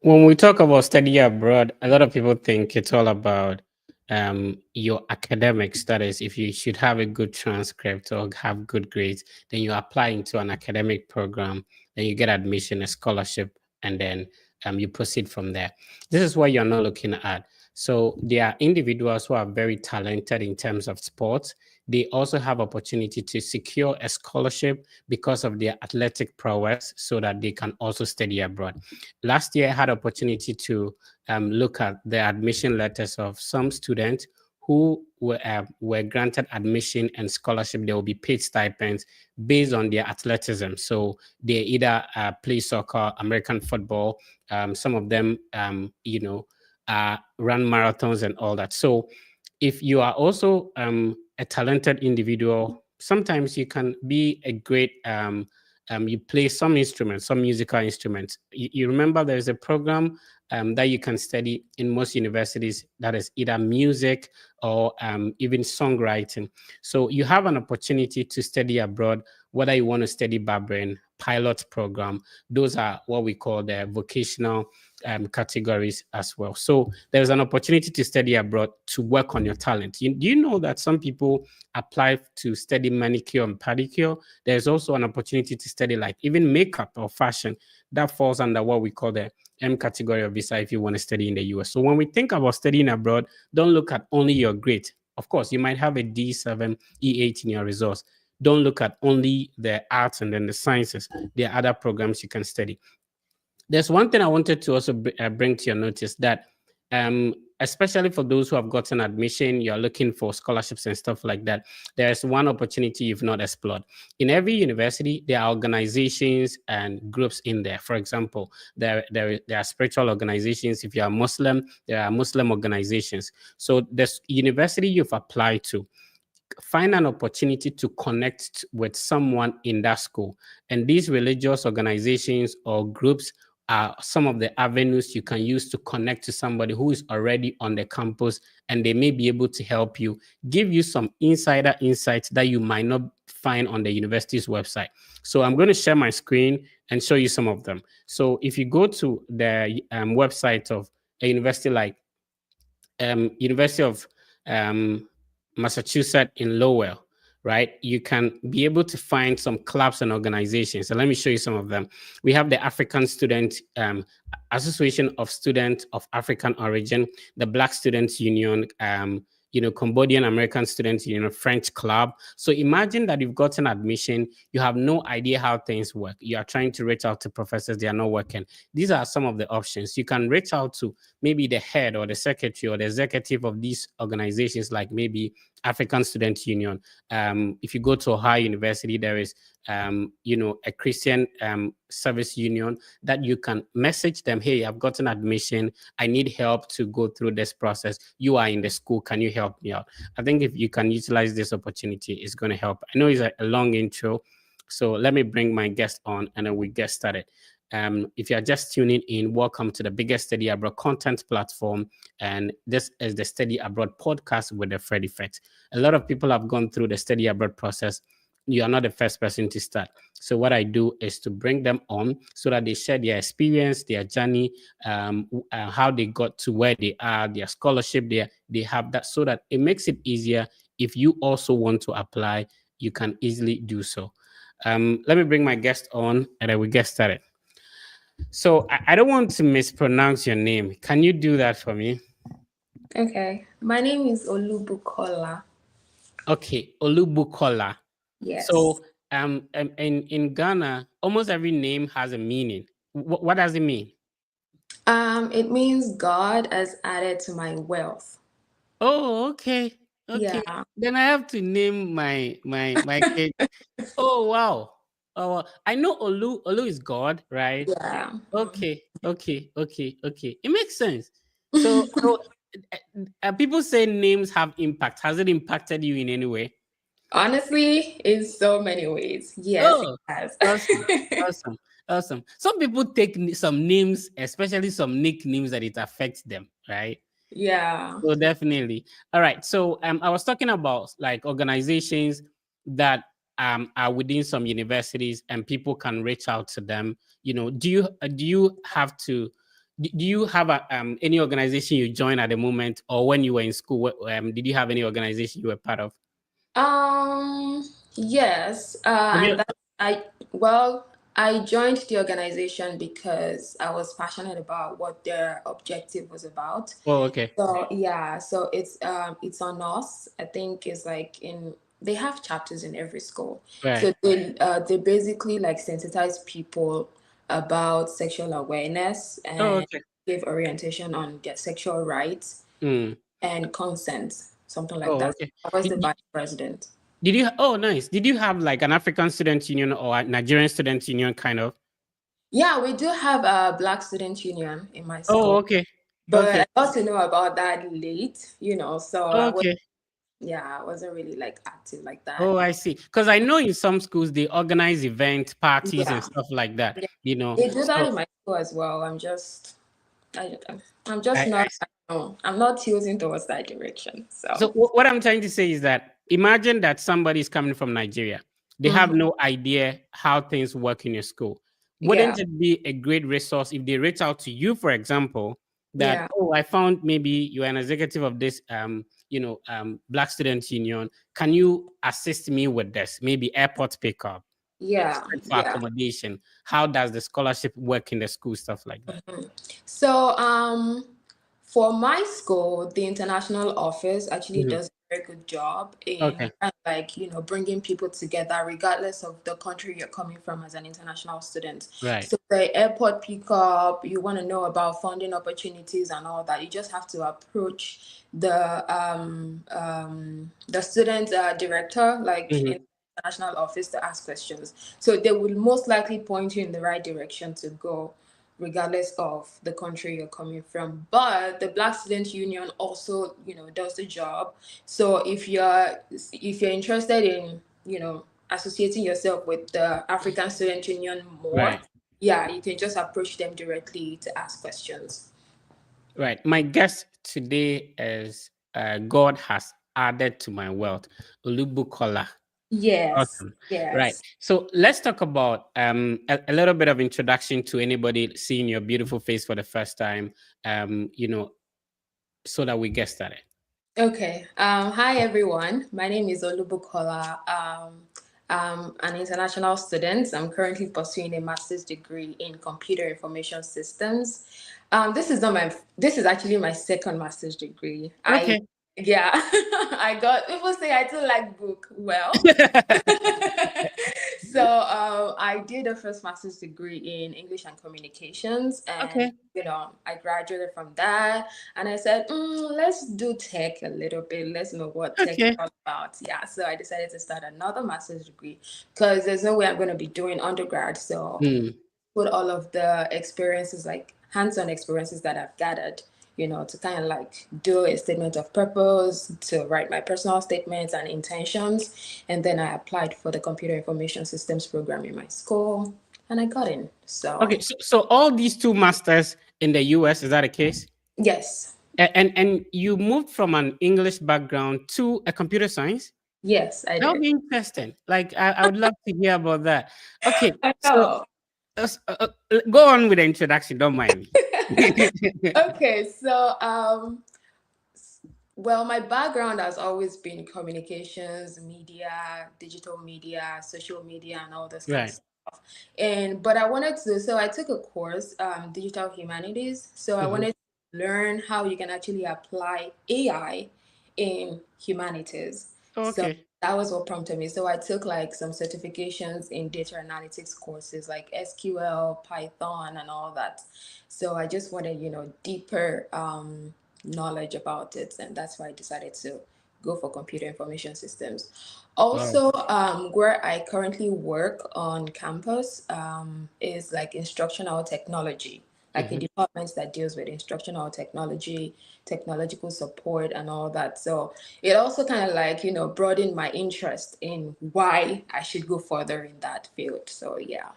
When we talk about study abroad, a lot of people think it's all about your academics. That is, if you should have a good transcript or have good grades, then you apply into an academic program, then you get admission, a scholarship, and then you proceed from there. This is what you're not looking at. So there are individuals who are very talented in terms of sports. They also have opportunity to secure a scholarship because of their athletic prowess, so that they can also study abroad. Last year, I had opportunity to look at the admission letters of some students who were granted admission and scholarship. There will be paid stipends based on their athleticism. So they either play soccer, American football. Some of them, run marathons and all that. So if you are also a talented individual, sometimes you can be a great you play some instruments, some musical instruments. You remember there's a program that you can study in most universities that is either music or even songwriting. So you have an opportunity to study abroad, whether you want to study barbering, pilot program. Those are what we call the vocational categories as well. So there's an opportunity to study abroad to work on your talent. Do you know that some people apply to study manicure and pedicure? There's also an opportunity to study like even makeup or fashion. That falls under what we call the M category of visa if you want to study in the US. So when we think about studying abroad, don't look at only your grade. Of course, you might have a D7, E8 in your results. Don't look at only the arts and then the sciences. There are other programs you can study. There's one thing I wanted to also bring to your notice that, especially for those who have gotten admission, you're looking for scholarships and stuff like that. There's one opportunity you've not explored. In every university, there are organizations and groups in there. For example, there are spiritual organizations. If you are Muslim, there are Muslim organizations. So this university you've applied to, find an opportunity to connect with someone in that school. And these religious organizations or groups are some of the avenues you can use to connect to somebody who is already on the campus, and they may be able to help you, give you some insider insights that you might not find on the university's website. So I'm going to share my screen and show you some of them. So if you go to the website of a university like University of um, Massachusetts in Lowell, right? You can be able to find some clubs and organizations. So let me show you some of them. We have the African Student Association of Students of African Origin, the Black Students Union, Cambodian American Students Union, French Club. So imagine that you've gotten admission, you have no idea how things work. You are trying to reach out to professors, they are not working. These are some of the options. You can reach out to maybe the head or the secretary or the executive of these organizations, like maybe African Student Union. If you go to Ohio University, there is, a Christian service union that you can message them. Hey, I've gotten admission. I need help to go through this process. You are in the school. Can you help me out? I think if you can utilize this opportunity, it's going to help. I know it's a long intro, so let me bring my guest on and then we get started. If you're just tuning in, welcome to the biggest study abroad content platform. And this is the Study Abroad podcast with the Fred Effect. A lot of people have gone through the study abroad process. You are not the first person to start. So what I do is to bring them on so that they share their experience, their journey, how they got to where they are, their scholarship, they have that, so that it makes it easier. If you also want to apply, you can easily do so. Let me bring my guest on and then we get started. So I don't want to mispronounce your name. Can you do that for me? Okay. My name is Olubukola. Okay, Olubukola. Yes. So in Ghana, almost every name has a meaning. What does it mean? It means God has added to my wealth. Oh, okay. Okay. Yeah. Then I have to name my kid. Oh wow. Oh wow. I know Olu is God, right? Yeah. Okay, okay, okay, okay. It makes sense. So people say names have impact. Has it impacted you in any way? Honestly, in so many ways. Yes, it Oh, has. awesome, awesome, awesome. Some people take some names, especially some nicknames, that it affects them, right? Yeah. So definitely. All right. So I was talking about like organizations that are within some universities and people can reach out to them. Do you have to Do you have any organization you join at the moment, or when you were in school? Did you have any organization you were part of? Um, yes, Have you? and that I well, I joined the organization because I was passionate about what their objective was about. Oh, okay. So yeah, so it's on us. I think it's like in they have chapters in every school. Right. So they basically like sensitize people about sexual awareness Oh, and okay. give orientation on their sexual rights Mm. and consent, something like Oh, that. okay. I was Did, the did vice president. did you? Oh, nice. Did you have like an African student union or a Nigerian student union kind of? Yeah, we do have a Black Student Union in my Oh, school, okay. but Okay. I got to know about that late, so Okay. I wasn't really like active like that. Oh, I see. Because I know in some schools they organize event parties and Yeah, stuff like that. yeah, You know, they do that so in my school as well. I, I'm just I, not, I I don't know, I'm not tilting towards that direction. So So, what I'm trying to say is that imagine that somebody is coming from Nigeria. They have mhm, no idea how things work in your school. yeah, Wouldn't it be a great resource if they reach out to you, for example, that, yeah, oh, I found maybe you're an executive of this Black Student Union. Can you assist me with this? Maybe airport pickup, yeah, expense for yeah. accommodation. How does the scholarship work in the school? Stuff like that. Mhm. So, for my school, the international office actually Mhm. does a very good job in Okay. kind of like, bringing people together regardless of the country you're coming from as an international student. Right. So the airport pickup, you want to know about funding opportunities and all that. You just have to approach the student director, like in Mhm. international office, to ask questions. So they will most likely point you in the right direction to go regardless of the country you're coming from. But the Black Student Union also, does the job. So if you're interested in, associating yourself with the African Student Union more, Right. yeah, you can just approach them directly to ask questions. Right. My guest today is God has added to my wealth, Olubukola. Yes, Awesome. Right. yes. So let's talk about a little bit of introduction to anybody seeing your beautiful face for the first time, so that we get started. Okay. Hi everyone. My name is Olubukola. I'm an international student. I'm currently pursuing a master's degree in computer information systems. This is not my. This is actually my second master's degree. Okay. Yeah, I got. People say I do like book. Well, so I did a first master's degree in English and communications, and Okay. I graduated from that. And I said, let's do tech a little bit. Let's know what tech is Okay. all about. Yeah, so I decided to start another master's degree because there's no way I'm going to be doing undergrad. So Hmm. put all of the experiences, like hands-on experiences that I've gathered, to kind of like do a statement of purpose, to write my personal statements and intentions. And then I applied for the computer information systems program in my school and I got in. Okay. So So all these two masters in the US, is that a case? yes, And you moved from an English background to a computer science? yes, I That would did. be interesting. Like I would love to hear about that. Okay. I So know. go on with the introduction. Don't mind me. Okay, so well, my background has always been communications, media, digital media, social media, and all this kind of Right. stuff. And but I wanted to, so I took a course, digital humanities. So I Mhm. wanted to learn how you can actually apply AI in humanities. Oh, So okay. that was what prompted me. So I took like some certifications in data analytics courses like SQL, Python, and all that. So I just wanted, deeper knowledge about it, and that's why I decided to go for computer information systems. Wow. Also, where I currently work on campus is like instructional technology, like a Mhm. department that deals with instructional technology, technological support, and all that. So it also kind of like, broadened my interest in why I should go further in that field. So yeah.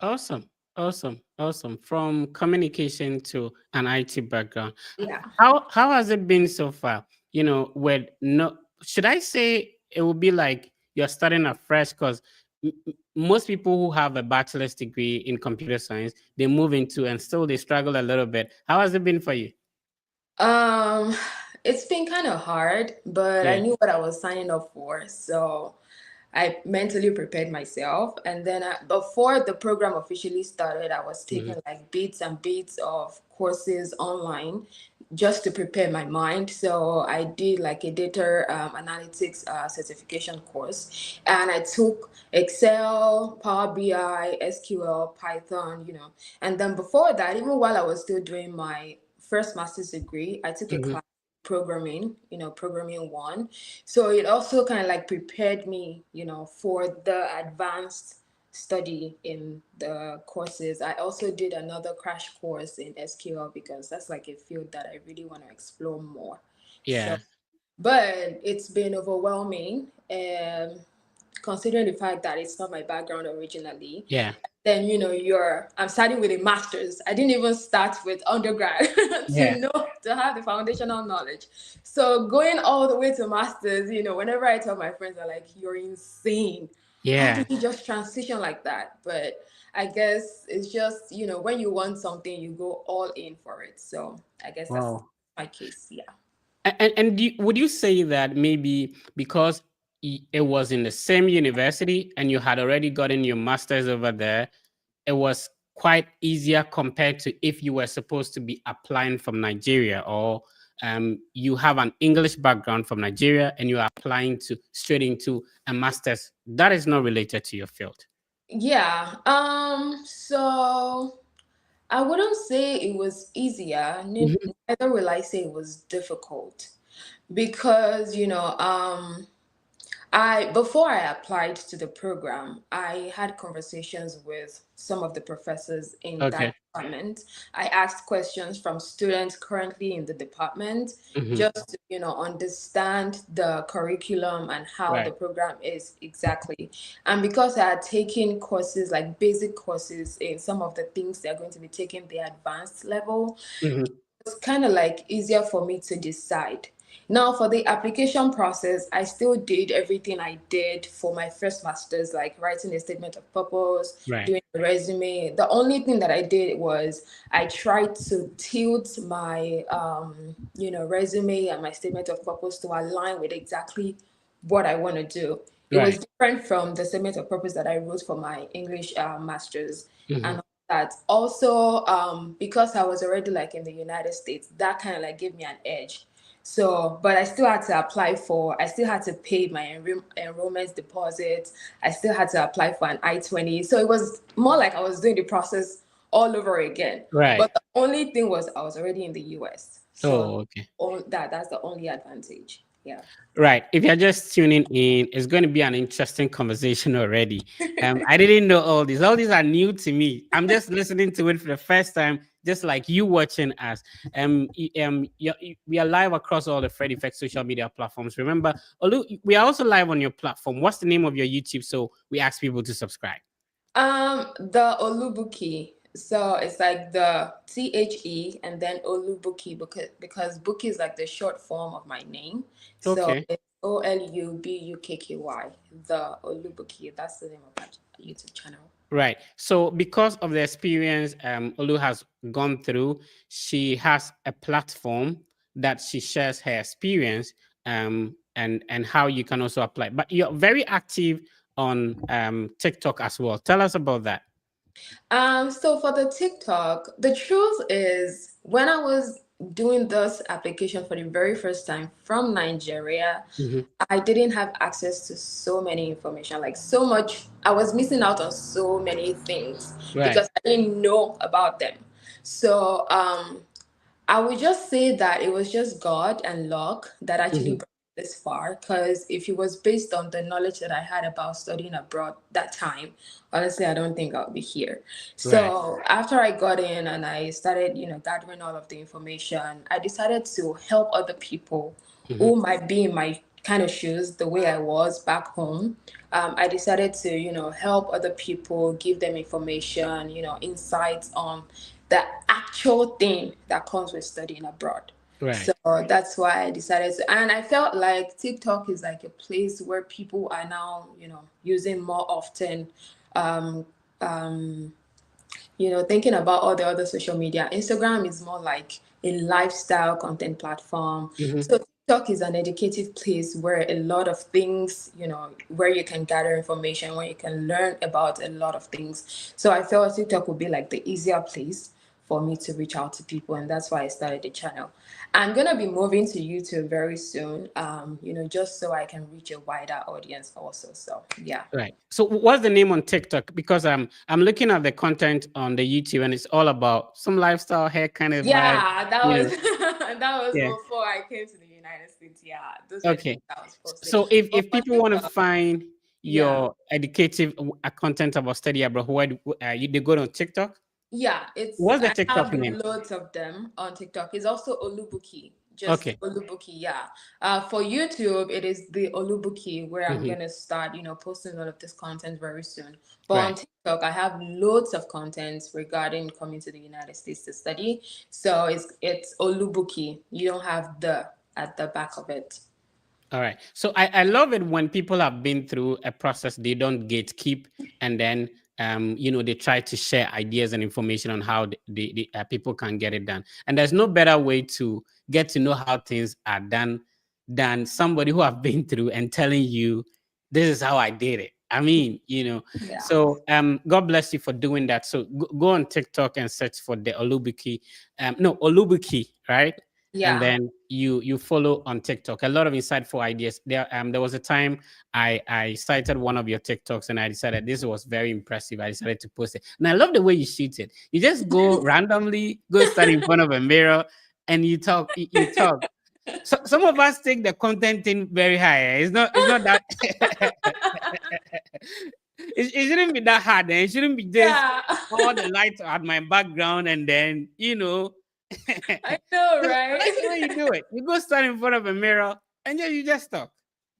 Awesome. Awesome. Awesome. From communication to an IT background. Yeah. How has it been so far? With no should I say it will be like you're starting afresh because most people who have a bachelor's degree in computer science, they move into and still they struggle a little bit. How has it been for you? Um, it's been kind of hard, but I Yeah. knew what I was signing up for, so I mentally prepared myself. And then before the program officially started, I was Hmm. taking like bits and bits of courses online just to prepare my mind. So I did like a data analytics certification course, and I took Excel, Power BI, SQL, Python, And then before that, even while I was still doing my first master's degree, I took a Hmm. class programming, programming one. So it also kind of like prepared me, for the advanced study in the courses. I also did another crash course in SQL because that's like a field that I really want to explore more. So, Yeah. but it's been overwhelming. Considering the fact that it's not my background originally, Yeah. then I'm starting with a master's. I didn't even start with undergrad Yeah. to have the foundational knowledge. So going all the way to masters, whenever I tell my friends, they're like, "You're insane. How Yeah. did you just transition like that?" But I guess it's just, when you want something, you go all in for it. So I guess that's Wow. my case. Yeah. And would you say that maybe because it was in the same university and you had already gotten your master's over there, it was quite easier compared to if you were supposed to be applying from Nigeria, or you have an English background from Nigeria and you are applying to straight into a master's that is not related to your field? Yeah. So I wouldn't say it was easier, Mhm. neither will I say it was difficult because, I before I applied to the program, I had conversations with some of the professors in that Okay. department. I asked questions from students currently in the department Hmm. just to, understand the curriculum and how the Right. program is exactly. And because I had taken courses like basic courses in some of the things they're going to be taking the advanced level, Hmm. it's kind of like easier for me to decide. Now, for the application process, I still did everything I did for my first master's, like writing a statement of purpose, Right. doing a resume. The only thing that I did was I tried to tilt my, resume and my statement of purpose to align with exactly what I want to do. It Right. was different from the statement of purpose that I wrote for my English master's Hmm. and that. Also, because I was already like in the United States, that kind of like gave me an edge. So, but I still had to pay my enrollment deposit. I still had to apply for an I-20. So it was more like I was doing the process all over again. Right. But the only thing was I was already in the US. So Oh, okay. that's the only advantage. Yeah. Right. If you're just tuning in, it's going to be an interesting conversation already. I didn't know all these. All these are new to me. I'm just listening to it for the first time, just like you watching us. We are live across all the Fred Effect social media platforms. Remember, we are also live on your platform. What's the name of your YouTube? So we ask people to subscribe. The Olubuki. So it's like the THE and then Olubuki because Buki is like the short form of my name. So Okay. it's OLUBUKKY. The Olubuki. That's the name of that YouTube channel. Right. So because of the experience Olu has gone through, she has a platform that she shares her experience and how you can also apply. But you're very active on TikTok as well. Tell us about that. So for the TikTok, the truth is when I was doing this application for the very first time from Nigeria, Mhm. I didn't have access to so many information, like so much. I was missing out on so many things Right. because I didn't know about them. So I would just say that it was just God and luck that actually Mhm. brought me this far. Because if it was based on the knowledge that I had about studying abroad that time, honestly, I don't think I'll be here. Right. So after I got in and I started, gathering all of the information, I decided to help other people Mhm. who might be in my kind of shoes the way I was back home. I decided to, help other people, give them information, insights on the actual thing that comes with studying abroad. Right. So that's why I decided to, and I felt like TikTok is like a place where people are now, using more often. Um, um, thinking about all the other social media, Instagram is more like a lifestyle content platform. Mm-hmm. So TikTok is an educative place where a lot of things, where you can gather information, where you can learn about a lot of things. So I felt TikTok would be like the easier place for me to reach out to people, and that's why I started the channel. I'm gonna be moving to YouTube very soon, just so I can reach a wider audience also. So yeah. Right. So what's the name on TikTok? Because I'm looking at the content on the YouTube and it's all about some lifestyle hair kind of vibe. Yeah, that You was know. that was Yeah. before I came to the United States. Yeah, those were things Okay. I was posting. So if But for people want to TikTok, find yeah. your educative content about study abroad, they go on TikTok? Yeah, What's the I TikTok have name? loads of them on TikTok. It's also Olubuki, just Okay. Olubuki. Yeah. For YouTube, it is the Olubuki where I'm Hmm. gonna start, posting all of this content very soon. But on Right. TikTok, I have loads of content regarding coming to the United States to study. So it's Olubuki. You don't have the at the back of it. All right. So I love it when people have been through a process, they don't gatekeep, and then they try to share ideas and information on how people can get it done. And there's no better way to get to know how things are done than somebody who have been through and telling you this is how I did it. I mean, Yeah. so God bless you for doing that. So go on TikTok and search for the Olubuki, no Olubuki, right? And Yeah. then you follow on TikTok. A lot of insightful ideas. There was a time I cited one of your TikToks and I decided this was very impressive. I decided to post it. And I love the way you shoot it. You just go randomly, go stand in front of a mirror and you talk. You talk. So some of us take the content in very high. It's not that it shouldn't be that hard. And it shouldn't be just Yeah. all the lights at my background and then I know, I like the way right? you do it. You go stand in front of a mirror and you just talk.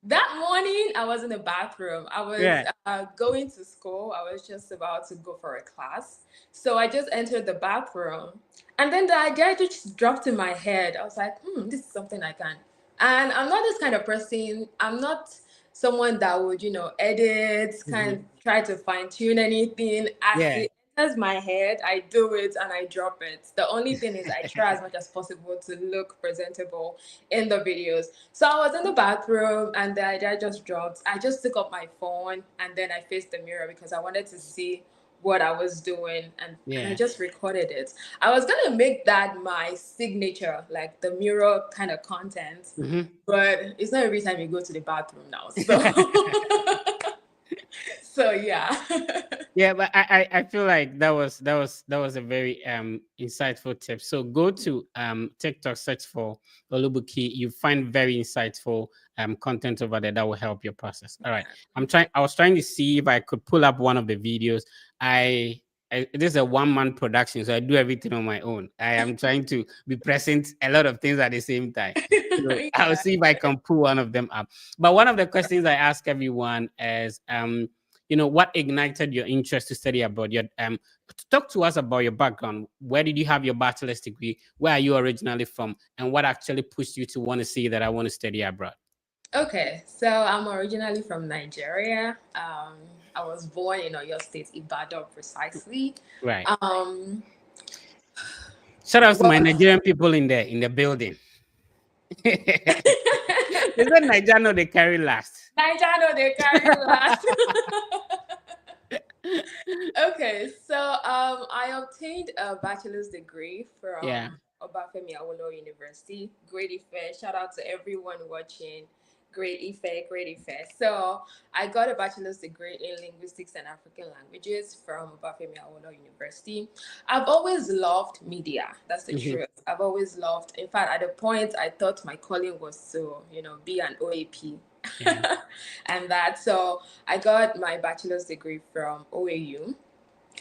That morning, I was in the bathroom. I was Yeah. going to school. I was just about to go for a class. So I just entered the bathroom. And then the idea just dropped in my head. I was like, this is something I can. And I'm not this kind of person. I'm not someone that would, edit, kind Mhm. of try to fine tune anything. As Yeah. it enters my head, I do it and I drop it. The only thing is, I try as much as possible to look presentable in the videos. So I was in the bathroom and the idea just dropped. I just took up my phone and then I faced the mirror because I wanted to see what I was doing, and I Yeah. just recorded it. I was gonna make that my signature, like the mirror kind of content, Mhm. but it's not every time you go to the bathroom now. So so yeah. Yeah, but I feel like that was a very insightful tip. So go to TikTok, search for Olubuki. You find very insightful content over there that will help your process. All right. I was trying to see if I could pull up one of the videos. This is a one-man production, so I do everything on my own. I am trying to be present a lot of things at the same time. So I'll Yeah. see if I can pull one of them up. But one of the questions I ask everyone is what ignited your interest to study abroad? Talk to us about your background. Where did you have your bachelor's degree? Where are you originally from? And what actually pushed you to want to say that I want to study abroad? Okay, so I'm originally from Nigeria. I was born in Oyo State, Ibadan, precisely. Right. Um, Shout out to my well, Nigerian people in the building. They said Nigeria no, they carry last. Nigeria, no, they carry last. Okay, so I obtained a bachelor's degree Yeah. from Obafemi Awolowo University, Great Ife. Shout out to everyone watching. Great Ife, Great Ife. So I got a bachelor's degree in linguistics and African languages from Obafemi Awolowo University. I've always loved media. That's the Mhm. truth. I've always loved. In fact, at a point, I thought my calling was to, be an OAP. Yeah. And that so I got my bachelor's degree from OAU.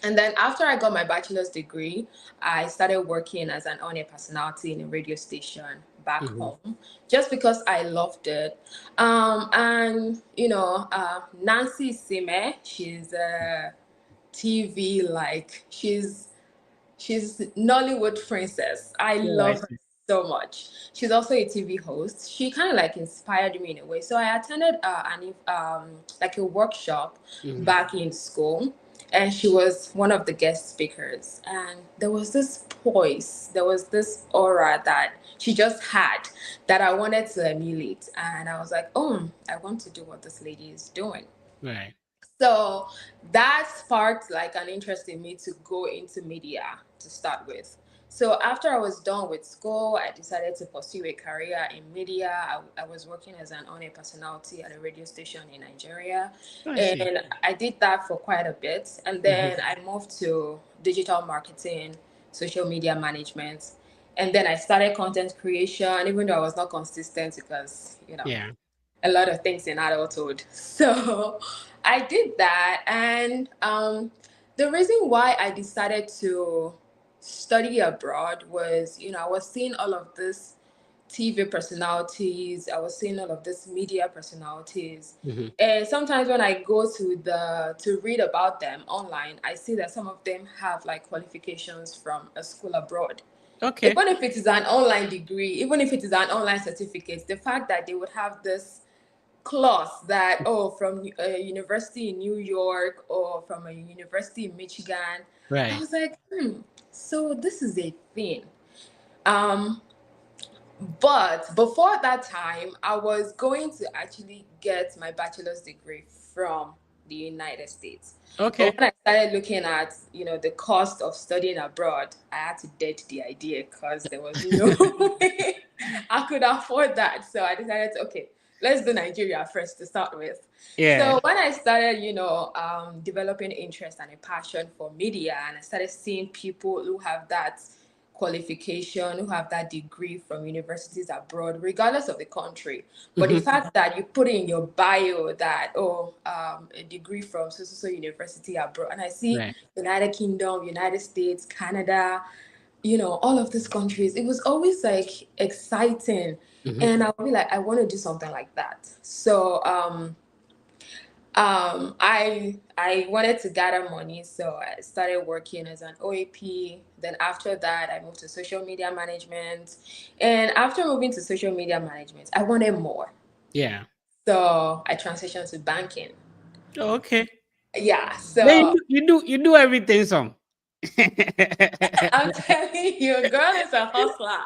And then after I got my bachelor's degree, I started working as an on-air personality in a radio station back Mhm. home, just because I loved it. And Nancy Sime, she's a TV, like she's Nollywood princess. I Oh, I love her see. so much. She's also a TV host. She kind of like inspired me in a way. So I attended like a workshop Mhm. back in school, and she was one of the guest speakers. And there was this poise, there was this aura that she just had that I wanted to emulate. And I was like, oh, I want to do what this lady is doing. Right. So that sparked like an interest in me to go into media to start with. So after I was done with school, I decided to pursue a career in media. I was working as an on-air personality at a radio station in Nigeria, I see. and I did that for quite a bit. And Mhm. then I moved to digital marketing, social media management, and then I started content creation, even though I was not consistent because Yeah. a lot of things in adulthood. So I did that. And the reason why I decided to study abroad was, I was seeing all of this TV personalities, I was seeing all of this media personalities. Mhm. And sometimes when I go to read about them online, I see that some of them have like qualifications from a school abroad. Okay. Even if it is an online degree, even if it is an online certificate, the fact that they would have this clause that, oh, from a university in New York or from a university in Michigan. I Right. was like, so this is a thing. Um, but before that time, I was going to actually get my bachelor's degree from the United States. But Okay. when I started looking at, the cost of studying abroad, I had to dead the idea because there was no way I could afford that. So I decided to, okay, let's do Nigeria first to start with. Yeah. So when I started, developing interest and a passion for media, and I started seeing people who have that qualification, who have that degree from universities abroad, regardless of the country. But the Mhm. fact that you put in your bio that, oh, a degree from so university abroad, and I see Right. United Kingdom, United States, Canada, all of these countries, it was always like exciting. Mhm. And I'll be like, I want to do something like that. So I wanted to gather money, so I started working as an OAP. Then after that, I moved to social media management, and after moving to social media management, I wanted more, Yeah. so I transitioned to banking. Okay. Yeah, Then so you do everything some. I'm telling you, girl is a hustler.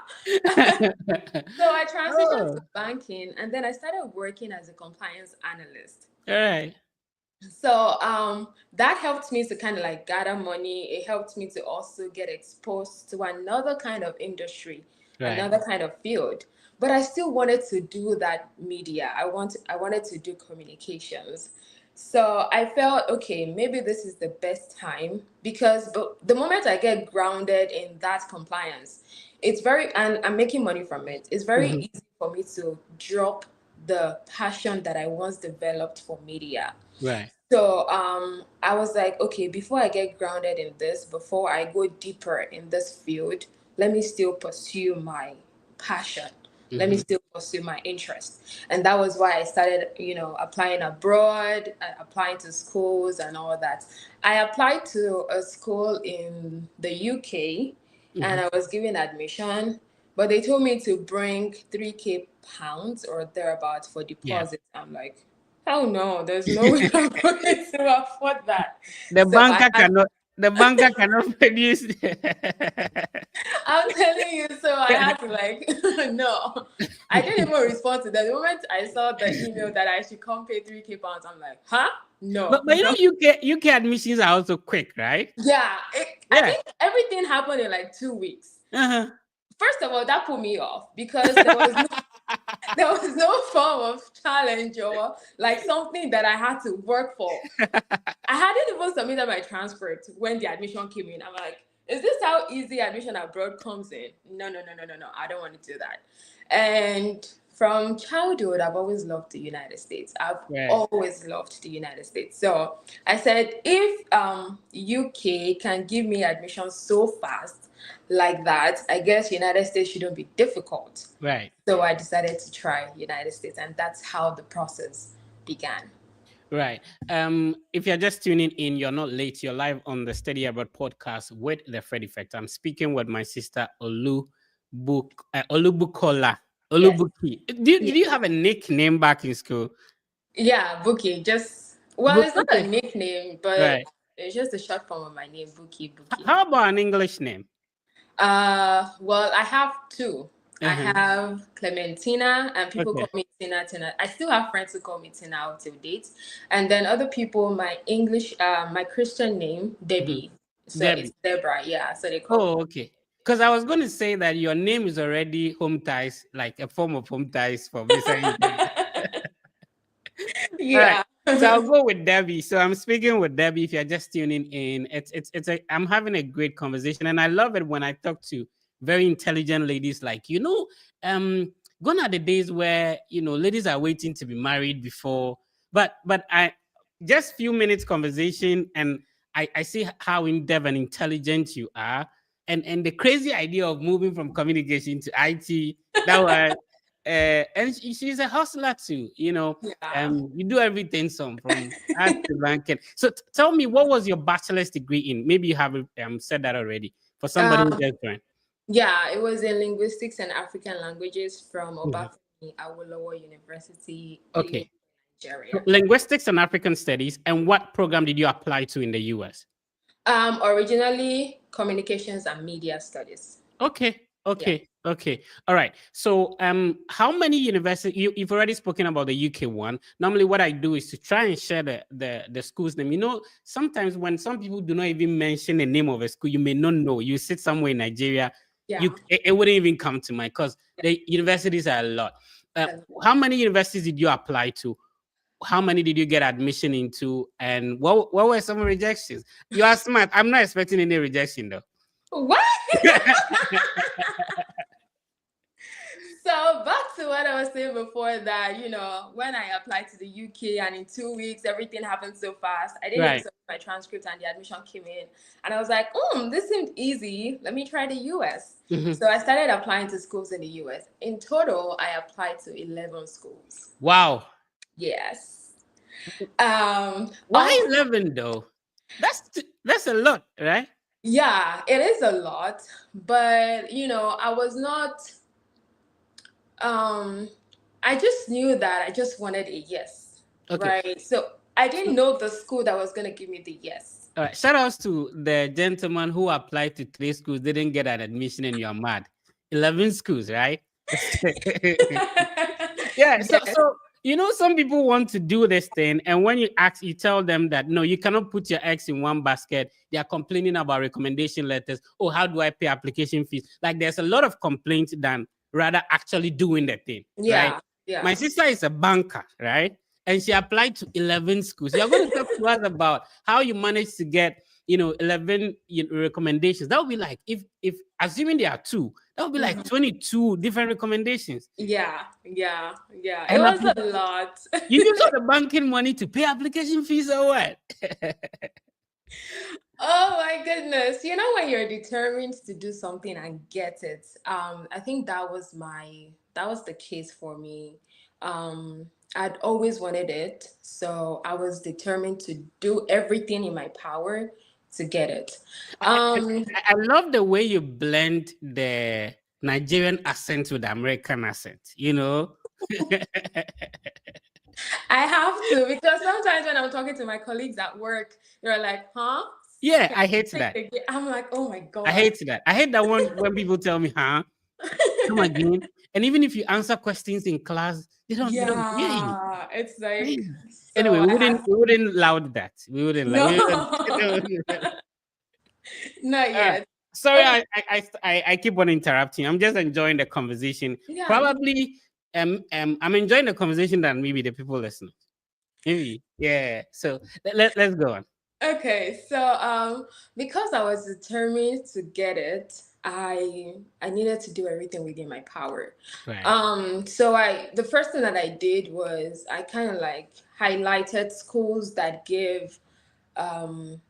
So I transitioned to Oh, banking, and then I started working as a compliance analyst. all right. So that helped me to kind of like gather money. It helped me to also get exposed to another kind of industry, Right. another kind of field. But I still wanted to do that media. I wanted to do communications. So I felt, okay, maybe this is the best time because the moment I get grounded in that compliance, it's very, and I'm making money from it. It's very Mhm. easy for me to drop the passion that I once developed for media. Right. So I was like, okay, before I get grounded in this, before I go deeper in this field, let me still pursue my passion. Let me Mhm. still pursue my interest. And that was why I started, applying abroad, applying to schools and all that. I applied to a school in the UK and Mhm. I was given admission, but they told me to bring 3K pounds or thereabouts for Yeah. deposit. I'm like, oh no, there's no way I'm going to afford that. The So I banker had, cannot. The banker cannot produce. I'm telling you, so I had to like, no. I didn't even respond to that. The moment I saw the email that I should come pay 3K pounds, I'm like, huh? but No, but you know no. UK admissions are also quick, right? Yeah, I Yeah. think everything happened in like 2 weeks. Uh-huh. First of all, that put me off because there was no form of challenge or like something that I had to work for. I hadn't even submitted my transcript when the admission came in. I'm like, is this how easy admission abroad comes in? No, no, no, no, no, no. I don't want to do that. And from childhood, I've always loved the United States. I've Right. always loved the United States. So I said, if UK can give me admission so fast like that, I guess United States shouldn't be difficult. Right. So I decided to try United States, and that's how the process began. Right. If you're just tuning in, you're not late. You're live on the Steady Abroad podcast with the Fred Effect. I'm speaking with my sister Olu. Olubukola, Yes. Olubuki. Yeah. Did you have a nickname back in school? Yeah, Buki. Just well, it's not a Okay, nickname, but right. it's just the short form of my name, Buki Buki. How about an English name? Well, I have two. I Uh-huh. have Clementina, and people call Okay. me Tina. Tina. I still have friends who call me Tina out till date, and then other people, my English, my Christian name, Mhm. Debbie. So it's Debbie. Deborah. Yeah, so they call me. Oh, okay. Because I was going to say that your name is already home ties, like a form of home ties for Visa Internet. All right. Yeah. So I'll go with Debbie. So I'm speaking with Debbie. If you're just tuning in, I'm having a great conversation, and I love it when I talk to very intelligent ladies. Like gone are the days where ladies are waiting to be married before, but I just few minutes conversation, and I see how in depth and intelligent you are, and the crazy idea of moving from communication to IT. That was. And she's a hustler too, Yeah. you do everything some from art to banking. So tell me, what was your bachelor's degree in? Maybe you have said that already for somebody who Um, just joined. yeah, it was in linguistics and African languages from Mhm. Obafemi Awolowo University, Okay, Ilé, so Nigeria. linguistics and African studies. And what program did you apply to in the US? Originally communications and media studies. Okay, Yeah. okay. All right. So, how many universities you've already spoken about the UK one? Normally, what I do is to try and share the school's name. Sometimes when some people do not even mention the name of a school, you may not know. You sit somewhere in Nigeria, Yeah. it wouldn't even come to mind because the universities are a lot. Uh, Yeah. how many universities did you apply to? How many did you get admission into? And what were some rejections? You are smart. I'm not expecting any rejection though. What? So back to what I was saying before that, when I applied to the UK and in 2 weeks everything happened so fast. I didn't even Right. submit my transcript and the admission came in. And I was like, this seemed easy. Let me try the US. Mhm. So I started applying to schools in the US. In total, I applied to 11 schools. Wow. Yes. Why Also, 11 though? That's a lot, right? yeah, it is a lot, but I was not um I just knew that I just wanted a yes, Okay. right? So I didn't So, know the school that was going to give me the yes. all right. Shout outs to the gentleman who applied to 3 schools, didn't get an admission, and you're mad. 11 schools, right? Yeah, so Yes. so some people want to do this thing, and when you ask, you tell them that no, you cannot put your eggs in one basket. They are complaining about recommendation letters. Oh, how do I pay application fees? Like there's a lot of complaints than rather actually doing the thing, right? Yeah. My Yeah. sister is a banker, right? And she applied to 11 schools. You're going to talk to us about how you managed to get 11 recommendations. That would be like, if assuming there are two, that would be like Mhm. 22 different recommendations. Yeah. Yeah. Yeah. It And was a lot. you use all the banking money to pay application fees or what? Oh my goodness. When you're determined to do something and get it, I think that was the case for me. I'd always wanted it, so I was determined to do everything in my power to get it. I, Um, I love the way you blend the Nigerian accent with the American accent, I have to because sometimes when I'm talking to my colleagues at work, they're like, "Huh? Yeah, Can I hate you say that. it again?" I'm like, "Oh my I god." hate that. I hate that one when people tell me, huh? Come again. And even if you answer questions in class, they don't hear you. Yeah, it's like Crazy. Anyway, so I have we wouldn't loud that. We wouldn't like no, we wouldn't. not All right. yet. Sorry, Okay, I keep on interrupting. I'm just enjoying the conversation. yeah, no. Probably, I'm enjoying the conversation than maybe the people listening. Maybe, yeah. So let's go on. Okay, so because I was determined to get it, I needed to do everything within my power. Right. So the first thing that I did was I kind of like highlighted schools that give um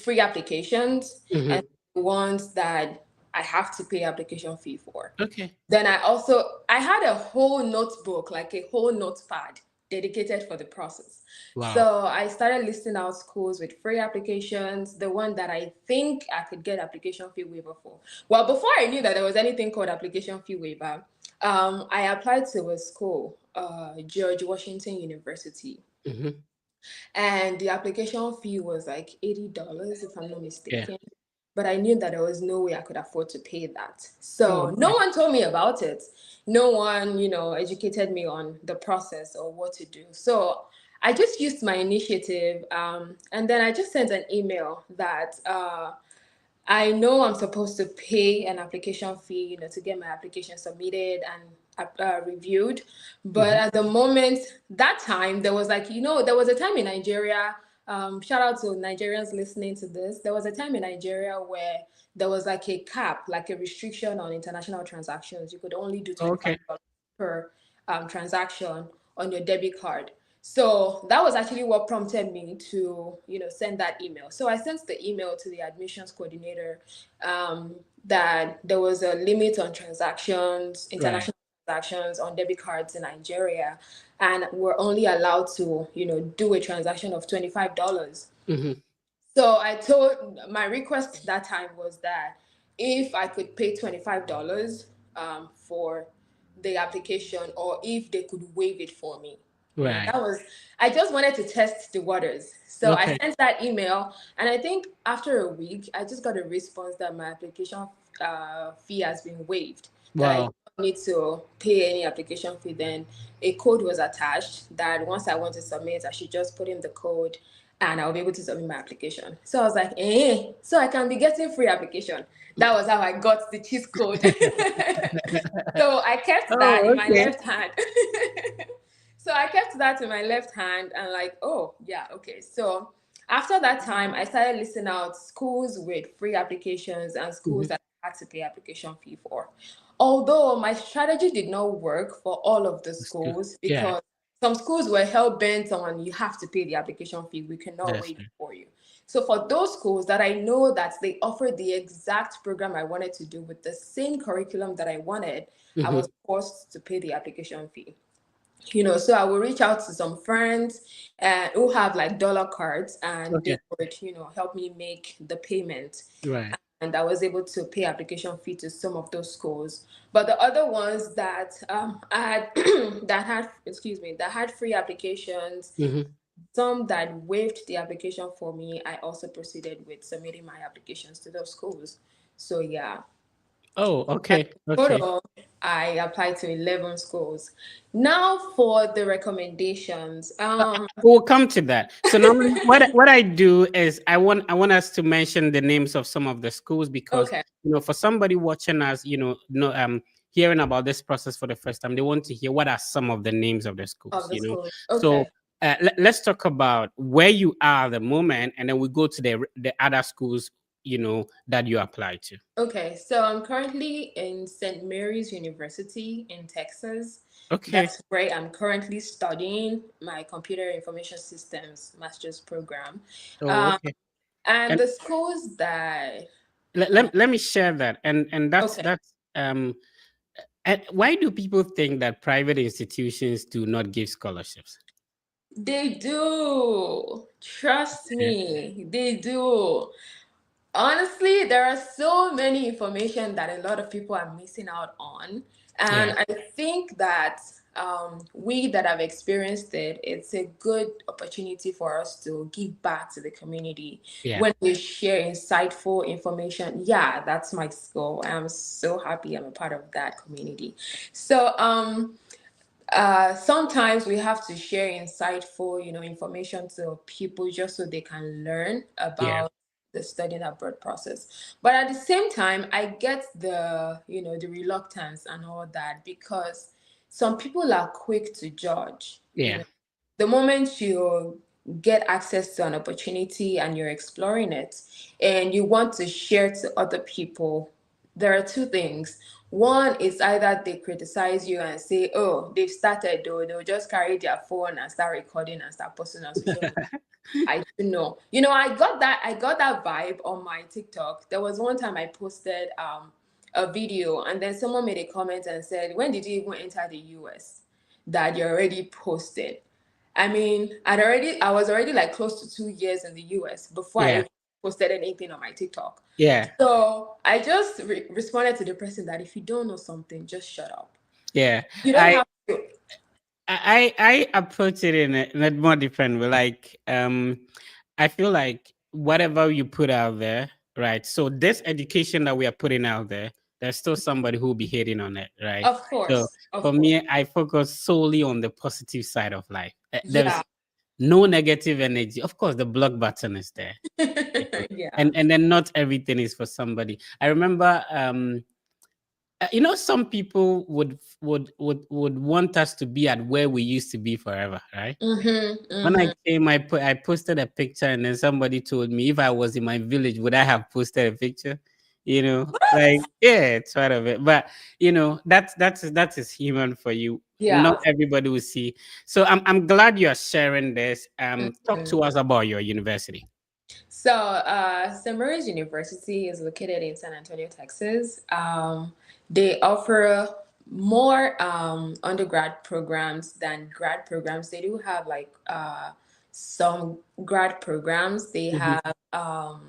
free applications and Hmm. ones that I have to pay application fee for. Okay. Then I had a whole notebook, like a whole notepad dedicated for the process. Wow. So I started listing out schools with free applications, the one that I think I could get application fee waiver for. Well, before I knew that there was anything called application fee waiver, I applied to a school, George Washington University, Mm-hmm. and the application fee was like $80, if I'm not Yeah. mistaken. But I knew that there was no way I could afford to pay that. Oh, So no okay. one told me about it. No one, educated me on the process or what to do. So I just used my initiative, and then I just sent an email that I know I'm supposed to pay an application fee, to get my application submitted and reviewed. But Mm-hmm. at the moment, that time, there was like, there was a time in Nigeria. Shout out to Nigerians listening to this. There was a time in Nigeria where there was like a cap, like a restriction on international transactions. You could only do Okay. $25 per transaction on your debit card. So that was actually what prompted me to, send that email. So I sent the email to the admissions coordinator, that there was a limit on transactions, Right. international transactions on debit cards in Nigeria, and we're only allowed to, do a transaction of $25. Mm-hmm. So I told my request that time was that if I could pay $25 for the application, or if they could waive it for me. Right. That was, I just wanted to test the waters. So I Okay. sent that email, and I think after a week, I just got a response that my application fee has been waived, that I Wow. don't need to pay any application fee. Then a code was attached that once I want to submit, I should just put in the code and I'll be able to submit my application. So I was like, so I can be getting free application. That was how I got the cheat code. So I kept that Oh, in my okay. left hand. So I kept that in my left hand and like, oh, yeah, okay. So after that time, I started listing out schools with free applications and schools Mm-hmm. that I had to pay application fee for. Although my strategy did not work for all of the That's good. schools, Yeah, because some schools were hell bent on you have to pay the application fee. We cannot that's waive it good. for you. So for those schools that I know that they offered the exact program I wanted to do with the same curriculum that I wanted, I Mm-hmm. was forced to pay the application fee. So I will reach out to some friends who have like dollar cards, and Okay. they would, help me make the payment. Right. And I was able to pay application fee to some of those schools. But the other ones that I had that had free applications, Mm-hmm. some that waived the application for me, I also proceeded with submitting my applications to those schools. So yeah, Oh, okay. Okay. total, I applied to 11 schools. Now for the recommendations. We'll come to that. So normally, what I do is I want us to mention the names of some of the schools because Okay, for somebody watching us, no hearing about this process for the first time, they want to hear what are some of the names of the schools. of the schools. So Okay. let's talk about where you are at the moment, and then we go to the other schools that you apply to. Okay, so I'm currently in St. Mary's University in Texas. Okay. That's where I'm currently studying my computer information systems master's program. Oh, Um, okay. and And the schools that, let, uh, let, let me share that, and that's okay, that's and why do people think that private institutions do not give scholarships? they do. Trust Yeah. me, they do. Honestly, there are so many information that a lot of people are missing out on. And Yeah. I think that we that have experienced it, it's a good opportunity for us to give back to the community Yeah. when we share insightful information. Yeah, that's my goal. I'm so happy I'm a part of that community. So, sometimes we have to share insightful, information to people just so they can learn Yeah. about the studying abroad process. But at the same time, I get the reluctance and all that, because some people are quick to judge. Yeah. The moment you get access to an opportunity and you're exploring it and you want to share to other people, there are two things. One is either they criticize you and say, oh, they've started, though, they'll just carry their phone and start recording and start posting on social media. I don't know. I got that vibe on my TikTok. There was one time I posted a video, and then someone made a comment and said, when did you even enter the US that you're already posted? I mean, I was already like close to 2 years in the US before I Yeah. even posted anything on my TikTok. Yeah. So I just responded to the person that if you don't know something, just shut up. Yeah. You don't I have to. I approach it in a more different way. Like I feel like whatever you put out there, right? So this education that we are putting out there, there's still somebody who will be hating on it, right? Of So course, for of course. me, I focus solely on the positive side of life. There's Yeah, no negative energy. Of course, the block button is there. You know, yeah. and then not everything is for somebody. I remember some people would want us to be at where we used to be forever, right? Mm-hmm, When I mm-hmm. came, I posted a picture, and then somebody told me if I was in my village, would I have posted a picture? Like yeah, it's part of it. But that is human for you. Not Yeah. everybody will see. So I'm glad you are sharing this. Talk Mhm. to us about your university. So, St. Mary's University is located in San Antonio, Texas. They offer more undergrad programs than grad programs. They do have like some grad programs. They Mhm. have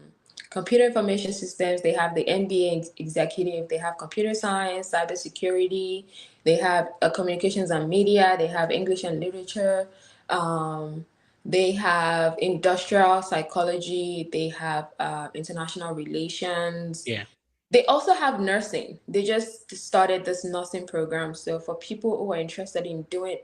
computer information systems. They have the MBA executive. They have computer science, cybersecurity. They have communications and media. They have English and literature. Um, they have industrial psychology, they have international relations. Yeah. They also have nursing. They just started this nursing program. So for people who are interested in doing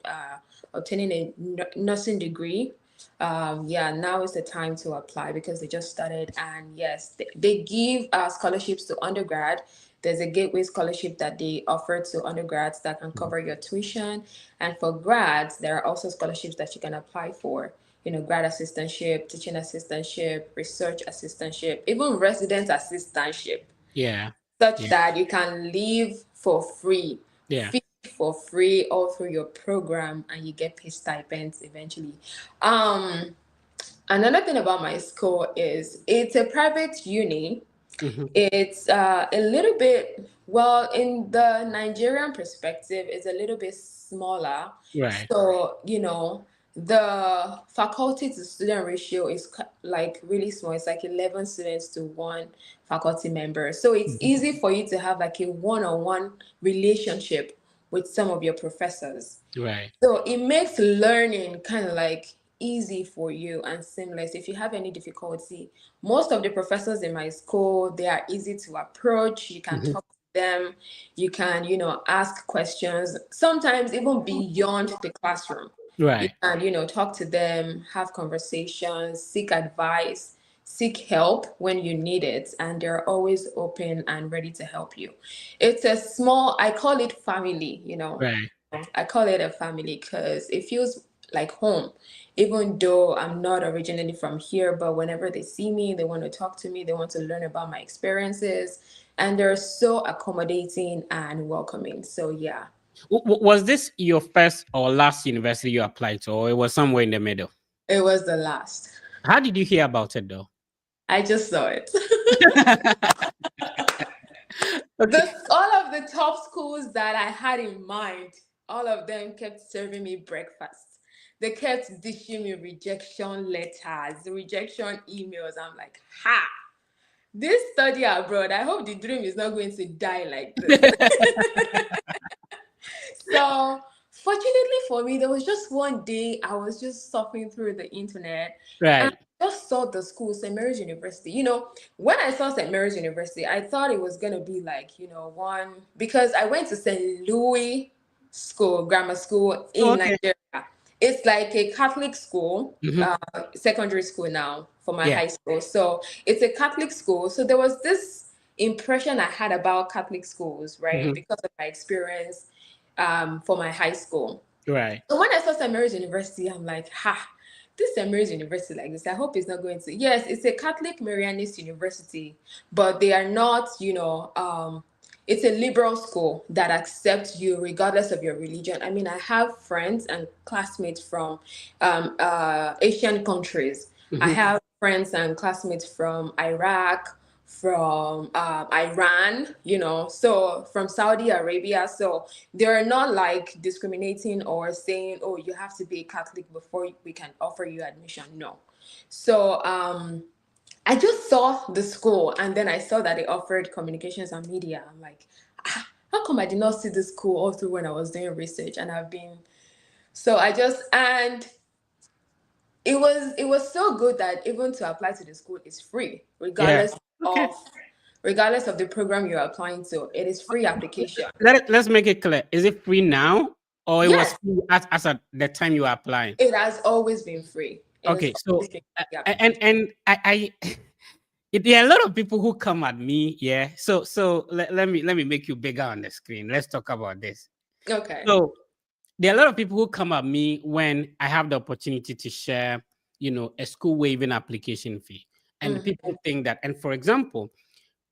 obtaining a nursing degree, yeah, now is the time to apply because they just started. And yes, they give scholarships to undergrad. There's a gateway scholarship that they offer to undergrads that can Mhm. cover your tuition. And for grads, there are also scholarships that you can apply for. Grad assistantship, teaching assistantship, research assistantship, even resident assistantship, Yeah. such Yeah. that you can live for free, Yeah. feed for free all through your program, and you get paid stipends eventually. Um, Another thing about my school is it's a private uni. Mhm. It's a little bit, well, in the Nigerian perspective, it's a little bit smaller. Right. So, the faculty to student ratio is like really small. It's like 11 students to one faculty member. So it's Mhm. easy for you to have like a one-on-one relationship with some of your professors. Right. So it makes learning kind of like easy for you and seamless. If you have any difficulty, most of the professors in my school, they are easy to approach. You can Mhm. talk to them. You can, ask questions, sometimes even beyond the classroom. You Right. can, talk to them, have conversations, seek advice, seek help when you need it, and they're always open and ready to help you. It's a small, I call it family. Right. I call it a family because it feels like home. Even though I'm not originally from here, but whenever they see me, they want to talk to me, they want to learn about my experiences, and they're so accommodating and welcoming. So, yeah, Was this your first or last university you applied to, or it was somewhere in the middle? it was the last. How did you hear about it though? I just saw it. Okay. All of the top schools that I had in mind, all of them kept serving me breakfast. They kept dishing me rejection letters, rejection emails. I'm like, ha! This study abroad, I hope the dream is not going to die like this. So, fortunately for me, there was just one day I was just surfing through the internet and Right. I just saw the school, St. Mary's University. When I saw St. Mary's University, I thought it was going to be like, one, because I went to St. Louis School, grammar school Oh, in okay. Nigeria. It's like a Catholic school, Hmm. secondary school now for my Yeah. high school. So it's a Catholic school. So there was this impression I had about Catholic schools, right? Hmm. Because of my experience for my high school. Right. So when I saw St. Mary's University, I'm like, ha, this St. Mary's University like this. I hope it's not going to. Yes, it's a Catholic Marianist university, but they are not, it's a liberal school that accepts you regardless of your religion. I mean, I have friends and classmates from Asian countries. I Hmm. have friends and classmates from Iraq, from Iran, so from Saudi Arabia. So they're not like discriminating or saying, oh, you have to be a Catholic before we can offer you admission. No. So I just saw the school and then I saw that they offered communications and media. I'm like, how come I did not see this school all through when I was doing research? And so I just, and it was so good that even to apply to the school is free, Yeah. Okay. of regardless of the program you're applying to. It is free application. Let's make it clear. Is it free now, or it was Yes, free as at the time you were applying? it has always been free. It has Okay. So always been free and I there are a lot of people who come at me. Yeah. So let me make you bigger on the screen. Let's talk about this. okay. So there are a lot of people who come at me when I have the opportunity to share, a school waiving application fee. And Hmm. people think that, and for example,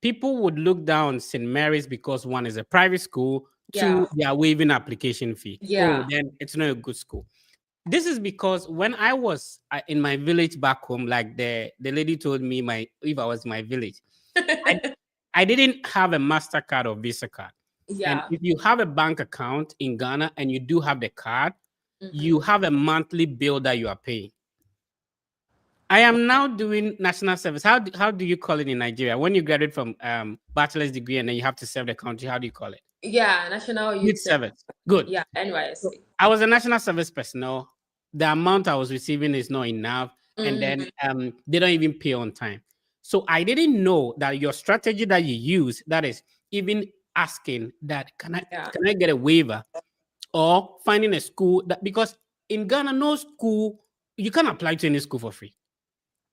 people would look down St. Mary's because one is a private school, Yeah, two, they are waiving application fee. Oh, yeah. then it's not a good school. This is because when I was in my village back home, like the lady told me, if I was in my village, I, I didn't have a MasterCard or Visa card. And Yeah. if you have a bank account in Ghana and you do have the card, you Hmm. have a monthly bill that you are paying. I am now doing national service. How do you call it in Nigeria? When you graduate from bachelor's degree and then you have to serve the country, how do you call it? Yeah, National Youth Youth Service. service. Good. Yeah, So NYSC. I was a national service personnel. The amount I was receiving is not enough, and then Hmm. they don't even pay on time. So I didn't know that your strategy that you use, that is even asking that Yeah. can I get a waiver, or finding a school that, because in Ghana no school, you can't apply to any school for free.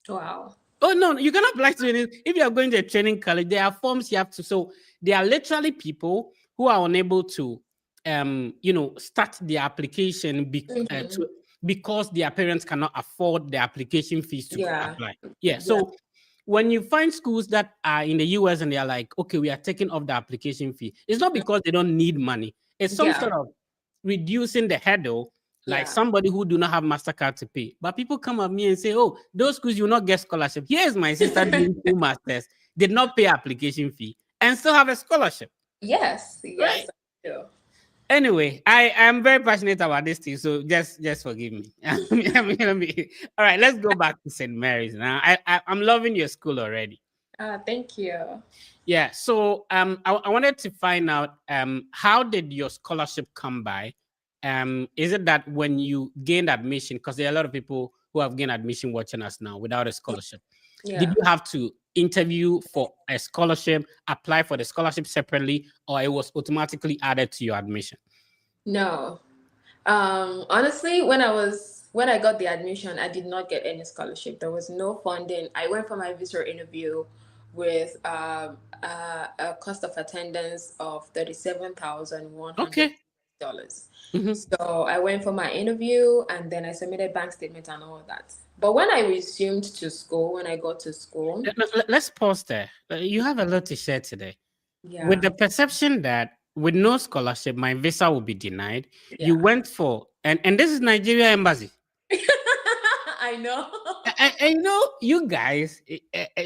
Wow. Oh no, you cannot apply to it. If you are going to a training college, there are forms you have to. So there are literally people who are unable to, start the application Hmm. because their parents cannot afford the application fees to Yeah. apply. Yeah. Yeah. So when you find schools that are in the US and they are like, okay, we are taking off the application fee, it's not because they don't need money. It's some Yeah. sort of reducing the hurdle, like Yeah. somebody who do not have MasterCard to pay. But people come at me and say, oh, those schools you will not get scholarship. Here's my sister doing two masters, did not pay application fee, and still have a scholarship. Yes. Right. Yes. I do. Anyway, I am very passionate about this thing, so just forgive me. All right, let's go back to St. Mary's now. I'm loving your school already. Thank you. Yeah. So I wanted to find out how did your scholarship come by? Is it that when you gained admission, because there are a lot of people who have gained admission watching us now without a scholarship, did Yeah. you have to interview for a scholarship, apply for the scholarship separately, or it was automatically added to your admission? No. Honestly, when I got the admission, I did not get any scholarship. There was no funding. I went for my visa interview with a cost of attendance of $37,100. Okay. Mhm. So I went for my interview and then I submitted bank statement and all of that. But when I resumed to school, when I got to school, Let's pause there. You have a lot to share today. With yeah, the perception that with no scholarship, my visa will be denied, you yeah, went for, and this is Nigeria embassy. I know. And you know, you guys,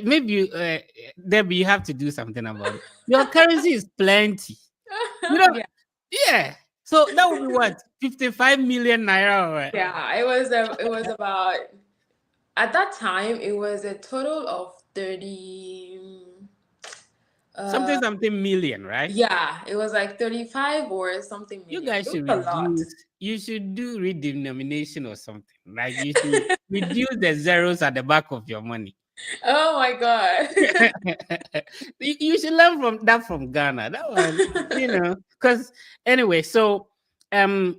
maybe Debbie, you have to do something about it. Your currency is plenty. You know, Yeah, yeah. So that would be what, 55 million naira, or what? yeah. It was about at that time it was a total of 30. Something Uh, something million, right? yeah, it was like 35 or something You million. guys It was should a lot. reduce. You should do redenomination or something. Like you should reduce the zeros at the back of your money. Oh my God. You should learn from that from Ghana. That one, because anyway, so and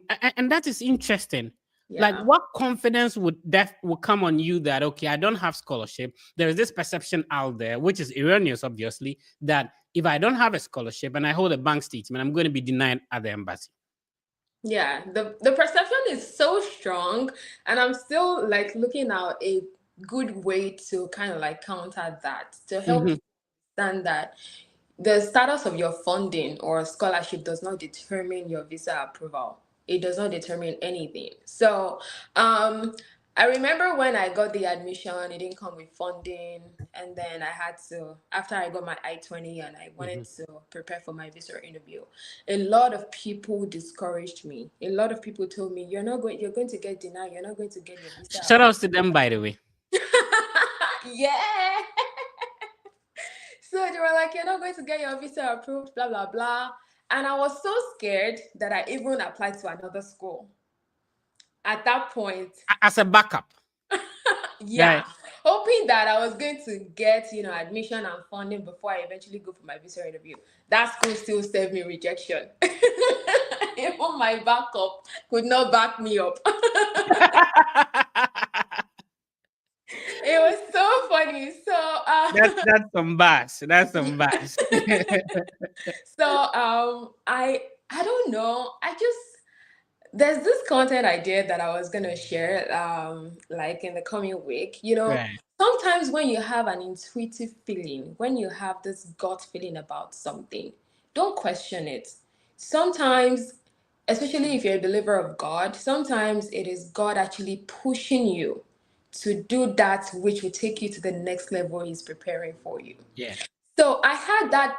that is interesting. Like, Yeah. what confidence would come on you that, okay, I don't have scholarship. There is this perception out there, which is erroneous, obviously, that if I don't have a scholarship and I hold a bank statement, I'm going to be denied at the embassy. Yeah, the perception is so strong, and I'm still like looking at a good way to kind of like counter that to help Mhm. people understand that the status of your funding or scholarship does not determine your visa approval. It does not determine anything. So, I remember when I got the admission, it didn't come with funding. and then I had to, after I got my I-20 and I Mm-hmm. wanted to prepare for my visa interview, a lot of people discouraged me. A lot of people told me, you're going to get denied, you're not going to get your visa Shout outs approved. to them, by the way. Yeah. So they were like, you're not going to get your visa approved, blah, blah, blah. And I was so scared that I even applied to another school. At that point, As a backup, yeah, right? hoping that I was going to get, admission and funding before I eventually go for my visa interview. That school still served me rejection. Even my backup could not back me up. It was so funny. So, That's some bass. That's some bass. I don't know. There's this content idea that I was gonna share, like in the coming week. Right. Sometimes when you have an intuitive feeling, when you have this gut feeling about something, don't question it. Sometimes, especially if you're a believer of God, sometimes it is God actually pushing you to do that which will take you to the next level He's preparing for you. Yeah. So I had that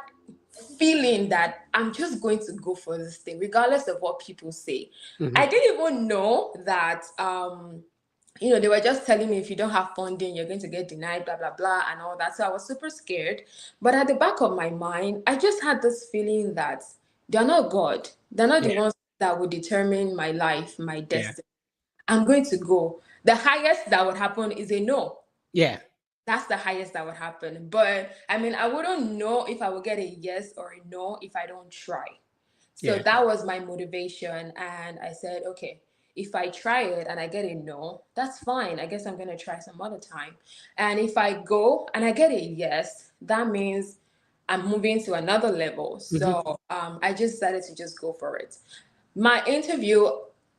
feeling that I'm just going to go for this thing, regardless of what people say. Mm-hmm. I didn't even know that, they were just telling me if you don't have funding, you're going to get denied, blah, blah, blah, and all that. So I was super scared. But at the back of my mind, I just had this feeling that they're not God. They're not the Yeah. ones that would determine my life, my Yeah. destiny. I'm going to go. The highest that would happen is a no. Yeah. That's the highest that would happen. But I mean, I wouldn't know if I would get a yes or a no if I don't try. So Yeah. that was my motivation. And I said, okay, if I try it and I get a no, that's fine. I guess I'm going to try some other time. And if I go and I get a yes, that means I'm moving to another level. Mm-hmm. So I just decided to just go for it. My interview,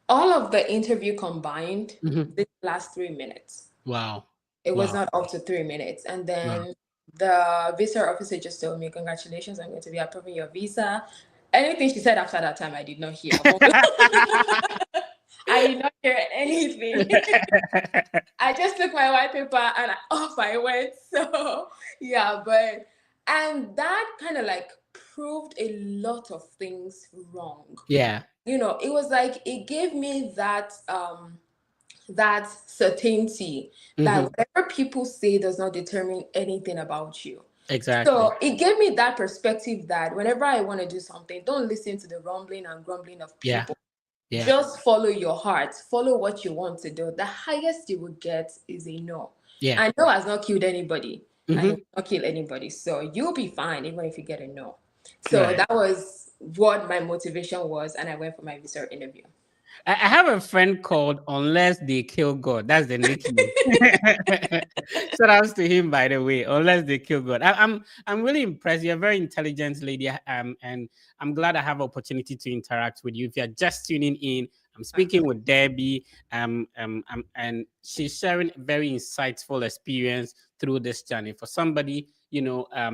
all of the interview combined, Mm-hmm. did last 3 minutes. Wow. It was Wow. not up to 3 minutes. And Wow. then the visa officer just told me, congratulations, I'm going to be approving your visa. Anything she said after that time, I did not hear. I did not hear anything. I just took my white paper and off I went. So, yeah, and that kind of like proved a lot of things wrong. Yeah. It was like it gave me that certainty that Mm-hmm. whatever people say does not determine anything about you. Exactly. So it gave me that perspective that whenever I want to do something, don't listen to the rumbling and grumbling of Yeah. people. Yeah. Just follow your heart, follow what you want to do. The highest you will get is a no. Yeah. And no has not killed anybody, and it Mm-hmm. will not kill anybody. So you'll be fine even if you get a no. So Right. that was what my motivation was, and I went for my visa interview. I have a friend called Unless They Kill God. That's the nickname. Shout outs to him, by the way. Unless They Kill God. I'm really impressed. You're a very intelligent lady. And I'm glad I have opportunity to interact with you. If you're just tuning in, I'm speaking with Debbie. And she's sharing a very insightful experience through this journey. For somebody,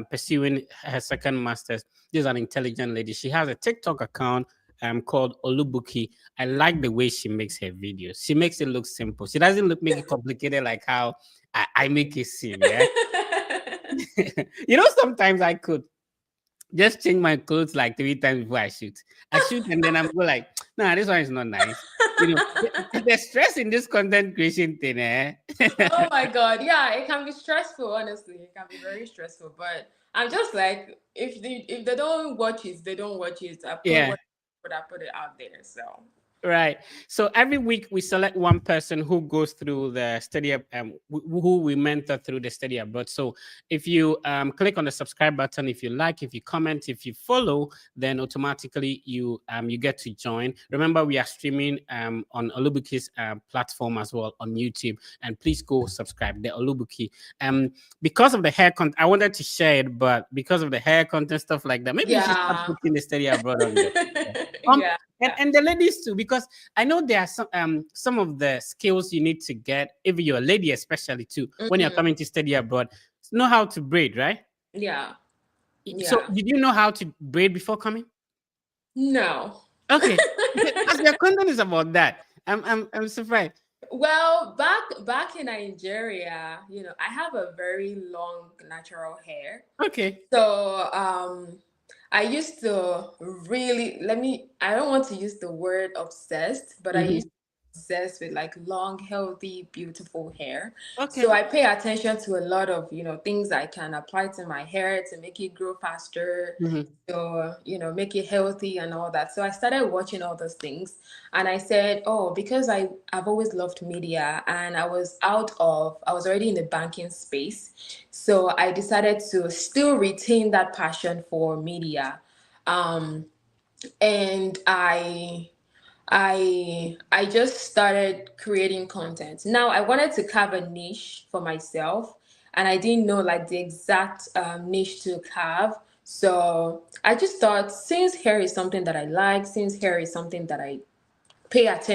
pursuing her second master's, this is an intelligent lady. She has a TikTok account called Olubuki. I like the way she makes her videos. She makes it look simple. She doesn't make it complicated like how I make it seem. Yeah. Sometimes I could just change my clothes like 3 times before I shoot. I shoot and then I'm go like, nah, this one is not nice. The stress in this content creation thing, eh? Oh my God. Yeah, it can be stressful, honestly. It can be very stressful. But I'm just like, if they don't watch it, they don't watch it. Yeah. I put it out there. So Right. So every week we select one person who goes through the study, who we mentor through the study abroad. So if you click on the subscribe button, if you like, if you comment, if you follow, then automatically you get to join. Remember, we are streaming on Olubuki's platform as well on YouTube, and please go subscribe the Olubuki. Because of the hair content, I wanted to share it, but because of the hair content stuff like that, maybe you should start yeah. putting the study abroad on there. Um, Yeah. and the ladies too, because I know there are some of the skills you need to get if you're a lady, especially too, when you're Mhm. coming to study abroad. Know how to braid, right? Yeah. So Yeah. did you know how to braid before coming? No. Okay, because your content is about that. I'm surprised. Well, back in Nigeria, I have a very long natural hair. Okay. So I used to really I don't want to use the word obsessed, but I used Hmm. to be obsessed with like long, healthy, beautiful hair. So Okay. I pay attention to a lot of, things I can apply to my hair to make it grow faster, Hmm. to, make it healthy and all that. So I started watching all those things, and I said, oh, because I've always loved media, and I was already in the banking space. So I decided to still retain that passion for media. Um, and I just started creating content. Now I wanted to carve a niche for myself, and I didn't know like the exact niche to carve. So I just thought, since hair is something that I like, since hair is something that I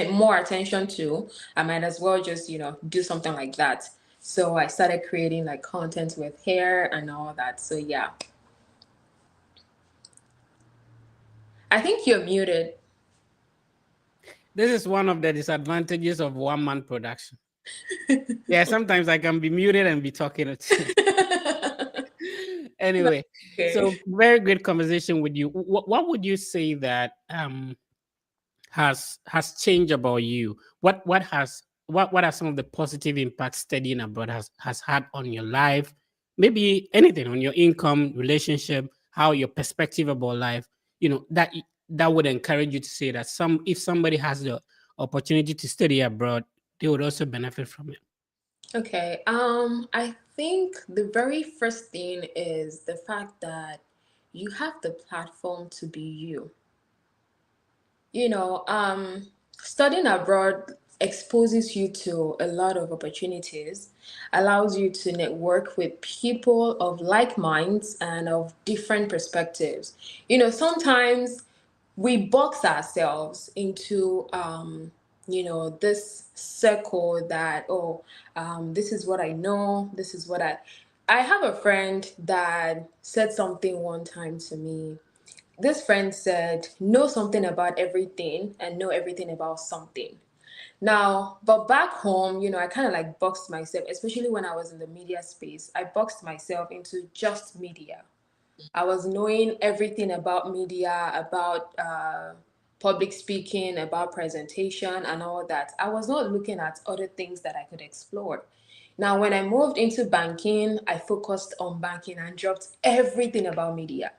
more attention to, I might as well just do something like that. So I started creating like content with hair and all that. So yeah, I think you're muted. This is one of the disadvantages of one man production. Yeah, sometimes I can be muted and be talking. Anyway, Okay. so very great conversation with you. What would you say that has changed about you? What are some of the positive impacts studying abroad has had on your life? Maybe anything on your income, relationship, how your perspective about life. That would encourage you to say that if somebody has the opportunity to study abroad, they would also benefit from it. Okay. I think the very first thing is the fact that you have the platform to be you. you know um Studying abroad exposes you to a lot of opportunities, allows you to network with people of like minds and of different perspectives. Sometimes we box ourselves into this circle that, oh, this is what I know, this is what I have a friend that said something one time to me. This friend said, know something about everything and know everything about something. Now, but back home, I kind of like boxed myself, especially when I was in the media space. I boxed myself into just media. I was knowing everything about media, about public speaking, about presentation, and all that. I was not looking at other things that I could explore. Now, when I moved into banking, I focused on banking and dropped everything about media.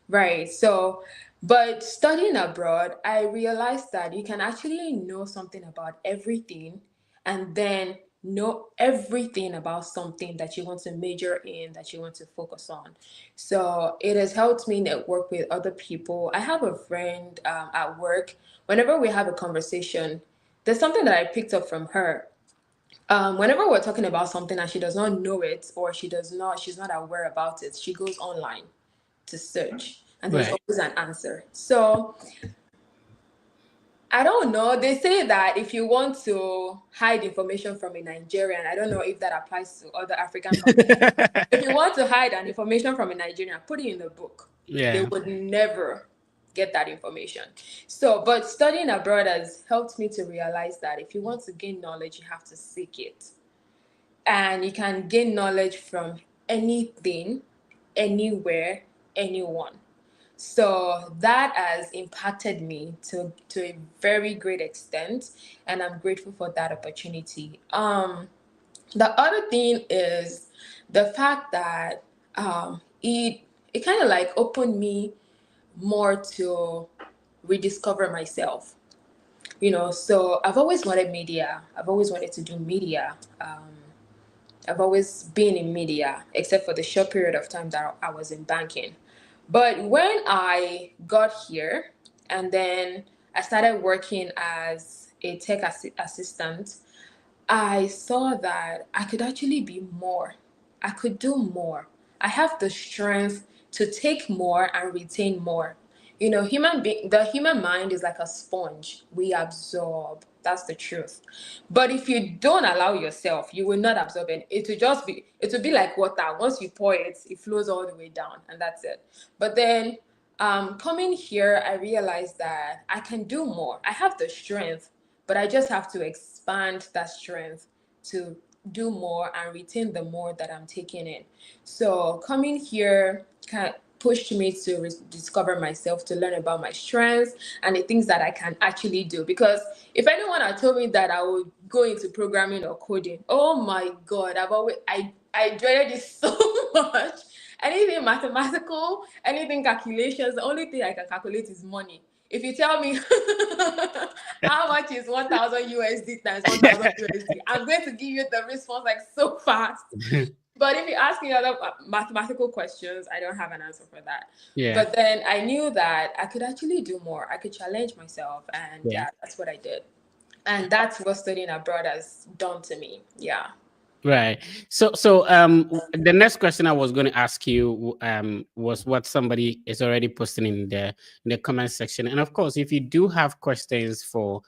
Right. So, but studying abroad, I realized that you can actually know something about everything and then know everything about something that you want to major in, that you want to focus on. So, it has helped me network with other people. I have a friend at work. Whenever we have a conversation, there's something that I picked up from her. Whenever we're talking about something and she does not know it, or she's not aware about it, she goes online to search, and there's Right. always an answer. So I don't know. They say that if you want to hide information from a Nigerian, I don't know if that applies to other African countries. If you want to hide an information from a Nigerian, put it in the book. They Yeah. would never get that information. So, but studying abroad has helped me to realize that if you want to gain knowledge, you have to seek it. And you can gain knowledge from anything, anywhere, anyone. So that has impacted me to a very great extent, and I'm grateful for that opportunity. The other thing is the fact that it kind of like opened me more to rediscover myself. So I've always wanted media. I've always wanted to do media. I've always been in media, except for the short period of time that I was in banking. But when I got here, and then I started working as a tech assistant, I saw that I could actually be more. I could do more. I have the strength to take more and retain more. The human mind is like a sponge. We absorb. That's the truth. But if you don't allow yourself, you will not absorb it. It will be like water. Once you pour it, it flows all the way down, and that's it. But then coming here, I realized that I can do more. I have the strength, but I just have to expand that strength to do more and retain the more that I'm taking in. So coming here kind of pushed me to discover myself, to learn about my strengths and the things that I can actually do. Because if anyone had told me that I would go into programming or coding, oh my God, I dreaded it so much. Anything mathematical, anything calculations, the only thing I can calculate is money. If you tell me how much is 1,000 USD times 1,000 USD, I'm going to give you the response like so fast. But if you ask me other mathematical questions, I don't have an answer for that. Yeah. But then I knew that I could actually do more. I could challenge myself. And Yeah. yeah, that's what I did. And that's what studying abroad has done to me. Yeah. Right. So the next question I was going to ask you was what somebody is already posting in the comment section. And of course, if you do have questions for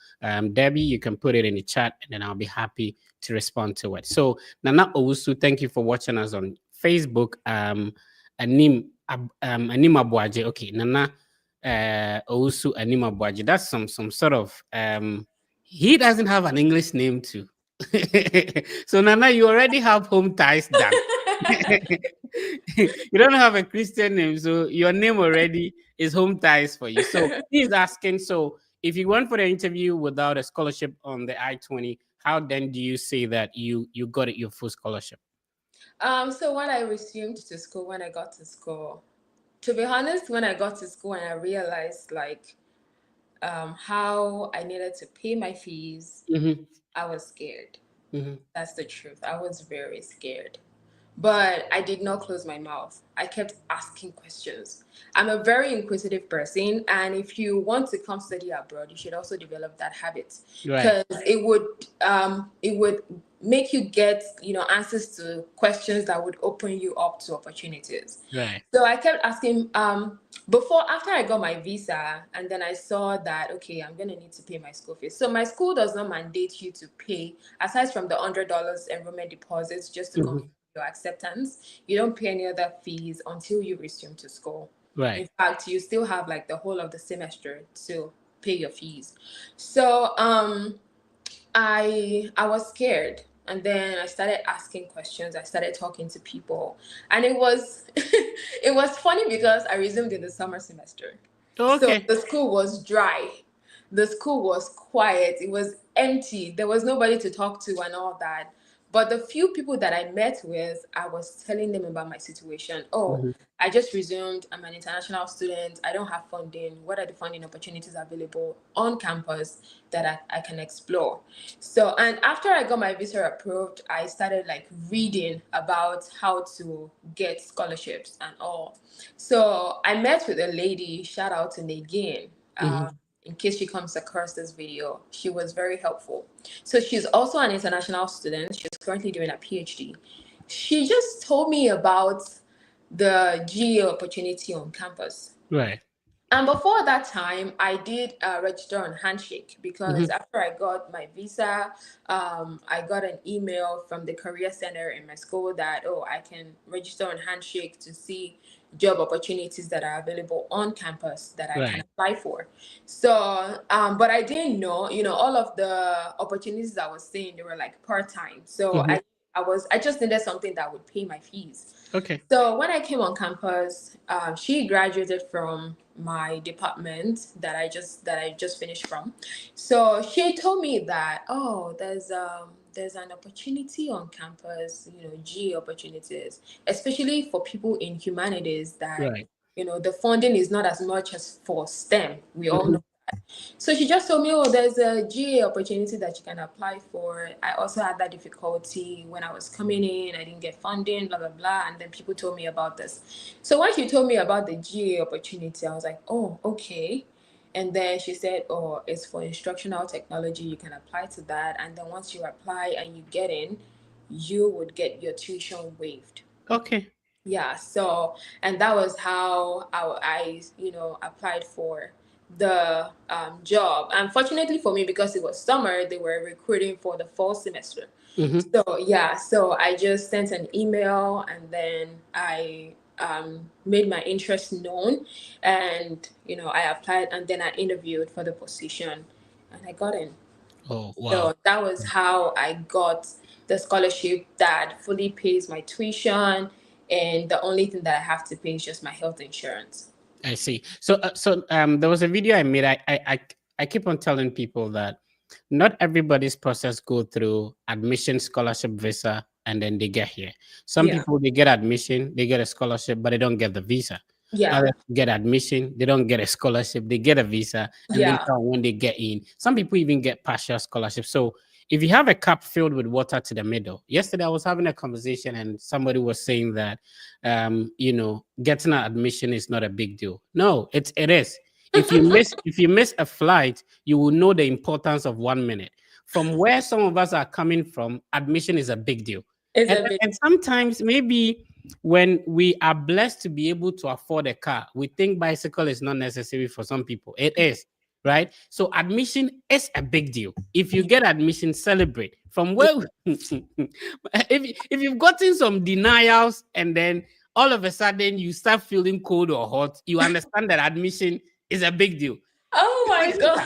Debbie, you can put it in the chat and then I'll be happy to respond to it. So Nana Owusu, thank you for watching us on Facebook. Anim Abuaje. Okay, Nana Owusu Anim Abuaje. That's some sort of he doesn't have an English name too. So Nana, you already have home ties done. You don't have a Christian name, so your name already is home ties for you. So he's asking, so if you went for the interview without a scholarship on the I-20, how then do you say that you got it your full scholarship? So when I resumed to school, when I got to school, to be honest, when I got to school and I realized like how I needed to pay my fees, Mm-hmm. I was scared. Mm-hmm. That's the truth. I was very scared. But I did not close my mouth. I kept asking questions. I'm a very inquisitive person, and if you want to come study abroad, you should also develop that habit Right. because it would make you get answers to questions that would open you up to opportunities. Right. So I kept asking before after I got my visa, and then I saw that okay, I'm gonna need to pay my school fees. So my school does not mandate you to pay aside from the $100 enrollment deposits just to confirm Mm-hmm. your acceptance. You don't pay any other fees until you resume to school. Right. In fact, you still have like the whole of the semester to pay your fees. So I was scared, and then I started asking questions. I started talking to people, and it was it was funny because I resumed in the summer semester. So Okay. the school was dry. The school was quiet. It was empty. There was nobody to talk to and all that. But the few people that I met with, I was telling them about my situation. Oh, Mm-hmm. I just resumed. I'm an international student. I don't have funding. What are the funding opportunities available on campus that I can explore? So, and after I got my visa approved, I started like reading about how to get scholarships and all. So I met with a lady, shout out to Nadine. Mm-hmm. In case she comes across this video, she was very helpful. So she's also an international student. She's currently doing a PhD. She just told me about the GA opportunity on campus. Right. And before that time, I did register on Handshake because Mm-hmm. after I got my visa, I got an email from the career center in my school that, oh, I can register on Handshake to see job opportunities that are available on campus that I can Right. apply for. So, but I didn't know, all of the opportunities I was seeing, they were like part time. So Mm-hmm. I just needed something that would pay my fees. Okay. So when I came on campus, she graduated from my department that I just finished from. So she told me that there's an opportunity on campus, G opportunities, especially for people in humanities that Right. the funding is not as much as for STEM. We all Mm-hmm. know. So she just told me, oh, there's a GA opportunity that you can apply for. I also had that difficulty when I was coming in. I didn't get funding, blah, blah, blah. And then people told me about this. So when she told me about the GA opportunity, I was like, oh, okay. And then she said, oh, it's for instructional technology. You can apply to that. And then once you apply and you get in, you would get your tuition waived. Okay. Yeah, so and that was how applied for the job. Unfortunately for me, because it was summer, they were recruiting for the fall semester. Mm-hmm. So yeah, so I just sent an email and then I made my interest known, and I applied and then I interviewed for the position and I got in. Oh, wow. So that was how I got the scholarship that fully pays my tuition, and the only thing that I have to pay is just my health insurance. I see. So there was a video I made. I keep on telling people that not everybody's process go through admission, scholarship, visa, and then they get here. Some Yeah. people they get admission, they get a scholarship, but they don't get the visa. Yeah. Others get admission, they don't get a scholarship, they get a visa, and Yeah. later when they get in, some people even get partial scholarship. So if you have a cup filled with water to the middle, yesterday I was having a conversation and somebody was saying that getting an admission is not a big deal. No, it is. If you miss a flight, you will know the importance of 1 minute. From where some of us are coming from, admission is a big deal. It's And, a bit. and sometimes maybe when we are blessed to be able to afford a car, we think bicycle is not necessary for some people. It is, right? So admission is a big deal. If you get admission, celebrate. From where if you've gotten some denials and then all of a sudden you start feeling cold or hot, you understand that admission is a big deal. Oh My my god.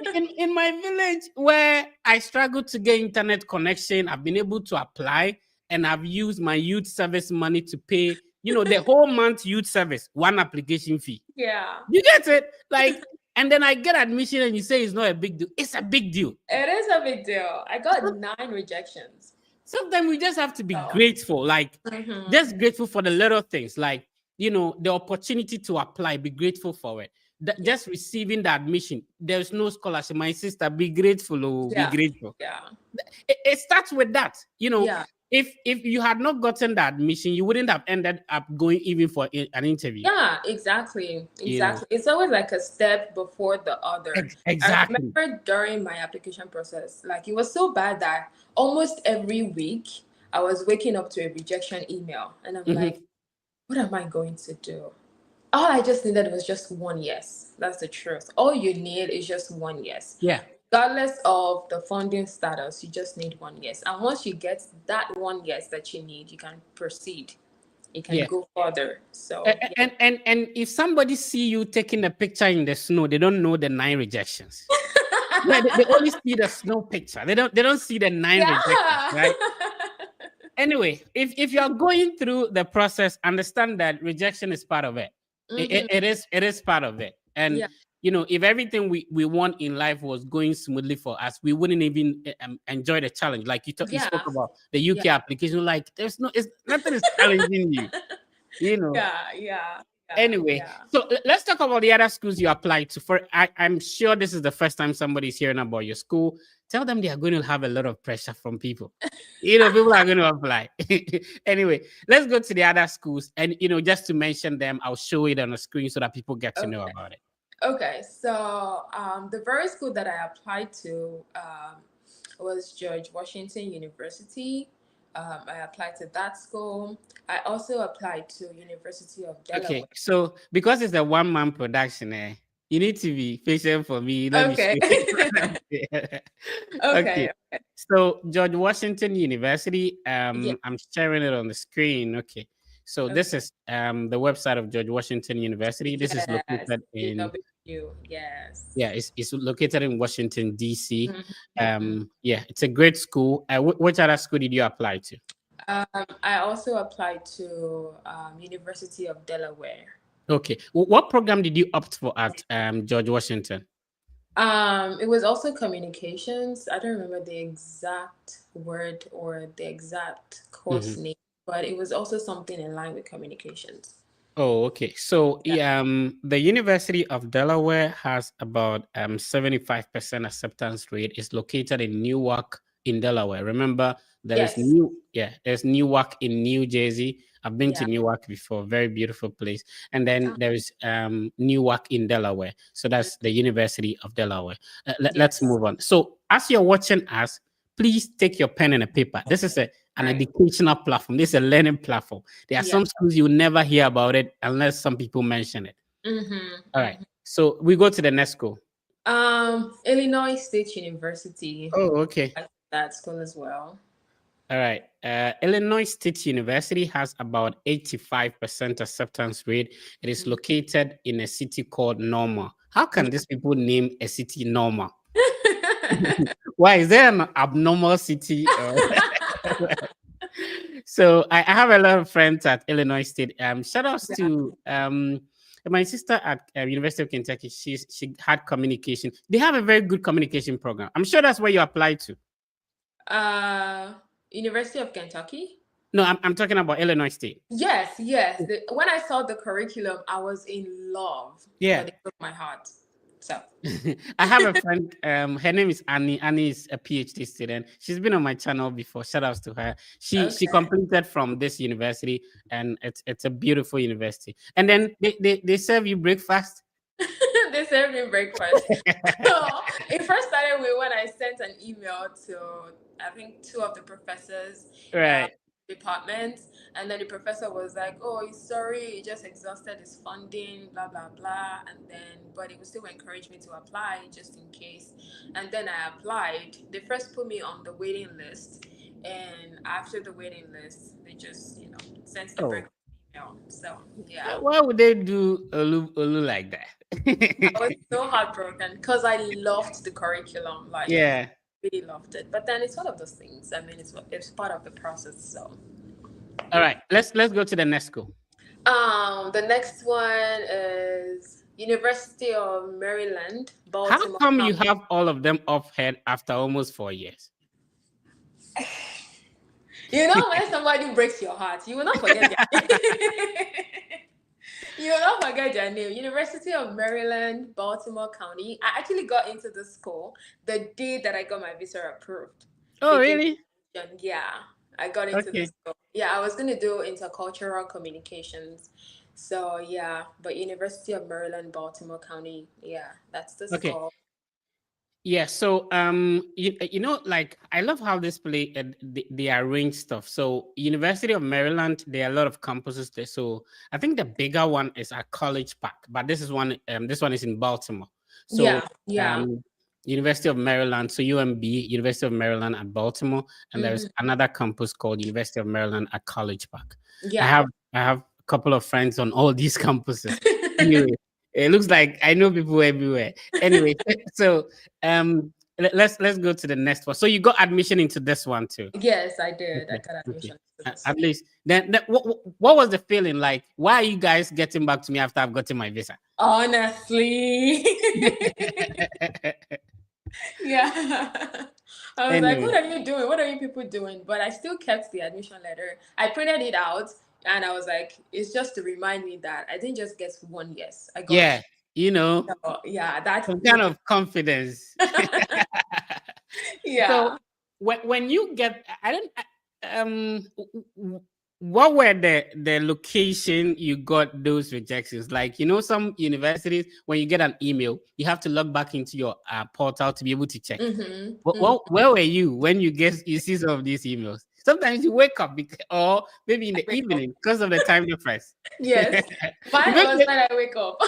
sister, in my village where I struggled to get internet connection, I've been able to apply and I've used my youth service money to pay, the whole month youth service, one application fee. Yeah. You get it? Like, and then I get admission and you say it's not a big deal. It's a big deal. It is a big deal. I got 9 rejections. Sometimes we just have to be So. grateful, like Mhm. just grateful for the little things, like the opportunity to apply, be grateful for it. Yeah. Just receiving the admission, there's no scholarship. My sister, be grateful, oh, be Yeah. grateful. Yeah. It starts with that. Yeah. If you had not gotten the admission, you wouldn't have ended up going even for an interview. Yeah, exactly. You know, Exactly. It's always like a step before the other. I exactly. remember during my application process, like it was so bad that almost every week I was waking up to a rejection email and I'm like, Mhm. what am I going to do? All I just needed was just one yes. That's the truth. All you need is just one yes. Yeah. Regardless of the funding status, you just need one yes. And once you get that one yes that you need, you can proceed. You can Yeah. go further. So yeah. And if somebody see you taking a picture in the snow, they don't know the 9 rejections. Yeah, they only see the snow picture. They don't see the 9 rejections, Yeah. right? Anyway, if you're going through the process, understand that rejection is part of it. It, it, Hmm. it is part of it. And Yeah. if everything we want in life was going smoothly for us, we wouldn't even enjoy the challenge. Like you Yeah. spoke about the Yeah. UK application, like it's nothing is challenging you, you know. Yeah. Yeah. Yeah. Anyway, Yeah. so let's talk about the other schools you applied to. I'm sure this is the first time somebody's hearing about your school. Tell them they are going to have a lot of pressure from people. People are going to apply. Anyway, let's go to the other schools, and just to mention them, I'll show it on the screen so that people get to know Okay. about it. Okay. So the very school that I applied to was George Washington University. I applied to that school. I also applied to University of Okay, Delaware. so because it's a one-man production, you need to be patient for me. Let me show Okay. you. Okay, Okay. so George Washington University. Yeah. I'm sharing it on the screen. Okay, so Okay. this is the website of George Washington University. This is Yes. located in GW. Yes. yeah, it's located in Washington D.C. Mhm. Yeah, it's a great school. Which other school did you apply to? I also applied to University of Delaware. Okay, what program did you opt for at George Washington? It was also communications. I don't remember the exact word or the exact course Mhm. name, but it was also something in line with communications. Oh, okay. So, Yeah. the University of Delaware has about 75% acceptance rate. It's located in Newark in Delaware. Remember, Yes. there's Newark in New Jersey. I've been to Yeah. Newark before, very beautiful place. And then Ah, there is Newark in Delaware. So that's the University of Delaware. Let's yes. move on. So, as you're watching us, please take your pen and a paper. This is an Right. educational platform. This is a learning platform. There are Yeah. some schools you never hear about it unless some people mention it. Mm-hmm. All right. Mm-hmm. So we go to the next school. Illinois State University. Oh, okay. Like that school as well. All right. Illinois State University has about 85% acceptance rate. It is located in a city called Norma. How can these people name a city Norma? Why is there an abnormal city? So I have a lot of friends at Illinois State. Shout outs Yeah. to my sister at University of Kentucky. She had communication. They have a very good communication program. I'm sure that's where you applied to. Uh, University of Kentucky. No, I'm talking about Illinois State. Yes, yes. When I saw the curriculum, I was in love, Yeah. but it broke my heart. So, I have a friend. Her name is Annie. Annie is a PhD student. She's been on my channel before. Shout outs to her. She okay. completed from this university, and it's a beautiful university. And then they serve you breakfast. They served me breakfast. So it first started with when I sent an email to, I think, two of the professors, uh, Right. departments, and then the professor was like, "Oh, he's sorry, he just exhausted his funding, blah blah blah," and then but he would still encourage me to apply just in case. And then I applied. They first put me on the waiting list, and after the waiting list, they just sent the Oh, breakfast email. So yeah. why would they do Olu like I that? was so heartbroken because I loved the curriculum, like Yeah. really loved it. But then it's one of those things. I mean, it's part of the process. So, All right. Let's go to the next school. the next one is University of Maryland, How Baltimore come you County. have all of them off head after almost 4 years? You know, when somebody breaks your heart, you will not forget their name. You will not forget their name. University of Maryland, Baltimore County. I actually got into the school the day that I got my visa approved. Oh, Thinking, really? yeah, I got into the Okay. school. Yeah, I was gonna do intercultural communications. So yeah, but University of Maryland, Baltimore County. Yeah, that's the Okay. school. Yeah, so like I love how this play they arrange stuff. So University of Maryland, there are a lot of campuses there. So I think the bigger one is at College Park, but this one is in Baltimore. So Yeah, yeah. um University of Maryland, so UMB, University of Maryland at Baltimore, and there's Hmm. another campus called University of Maryland at College Park. I Yeah. have I have a couple of friends on all these campuses. Anyway, it looks like I know people everywhere. Anyway, so let's go to the next one. So you got admission into this one too. Yes, I did. I Okay, got okay. admission to this At one. least then, what was the feeling like? Why are you guys getting back to me after I've gotten my visa? Honestly. Yeah. I was like, Anyway, what are you doing? What are you people doing? But I still kept the admission letter. I printed it out and I was like, it's just to remind me that I didn't just get one yes. I got yeah, you know, yeah, that some kind made of confidence. So yeah. when you get, I don't, what were the location you got those rejections? Like some universities when you get an email, you have to log back into your portal to be able to check. Mm-hmm. Where were you when you see some of these emails? Sometimes you wake up or maybe in the evening because of the time difference. Yes. Mine Because was when I wake up.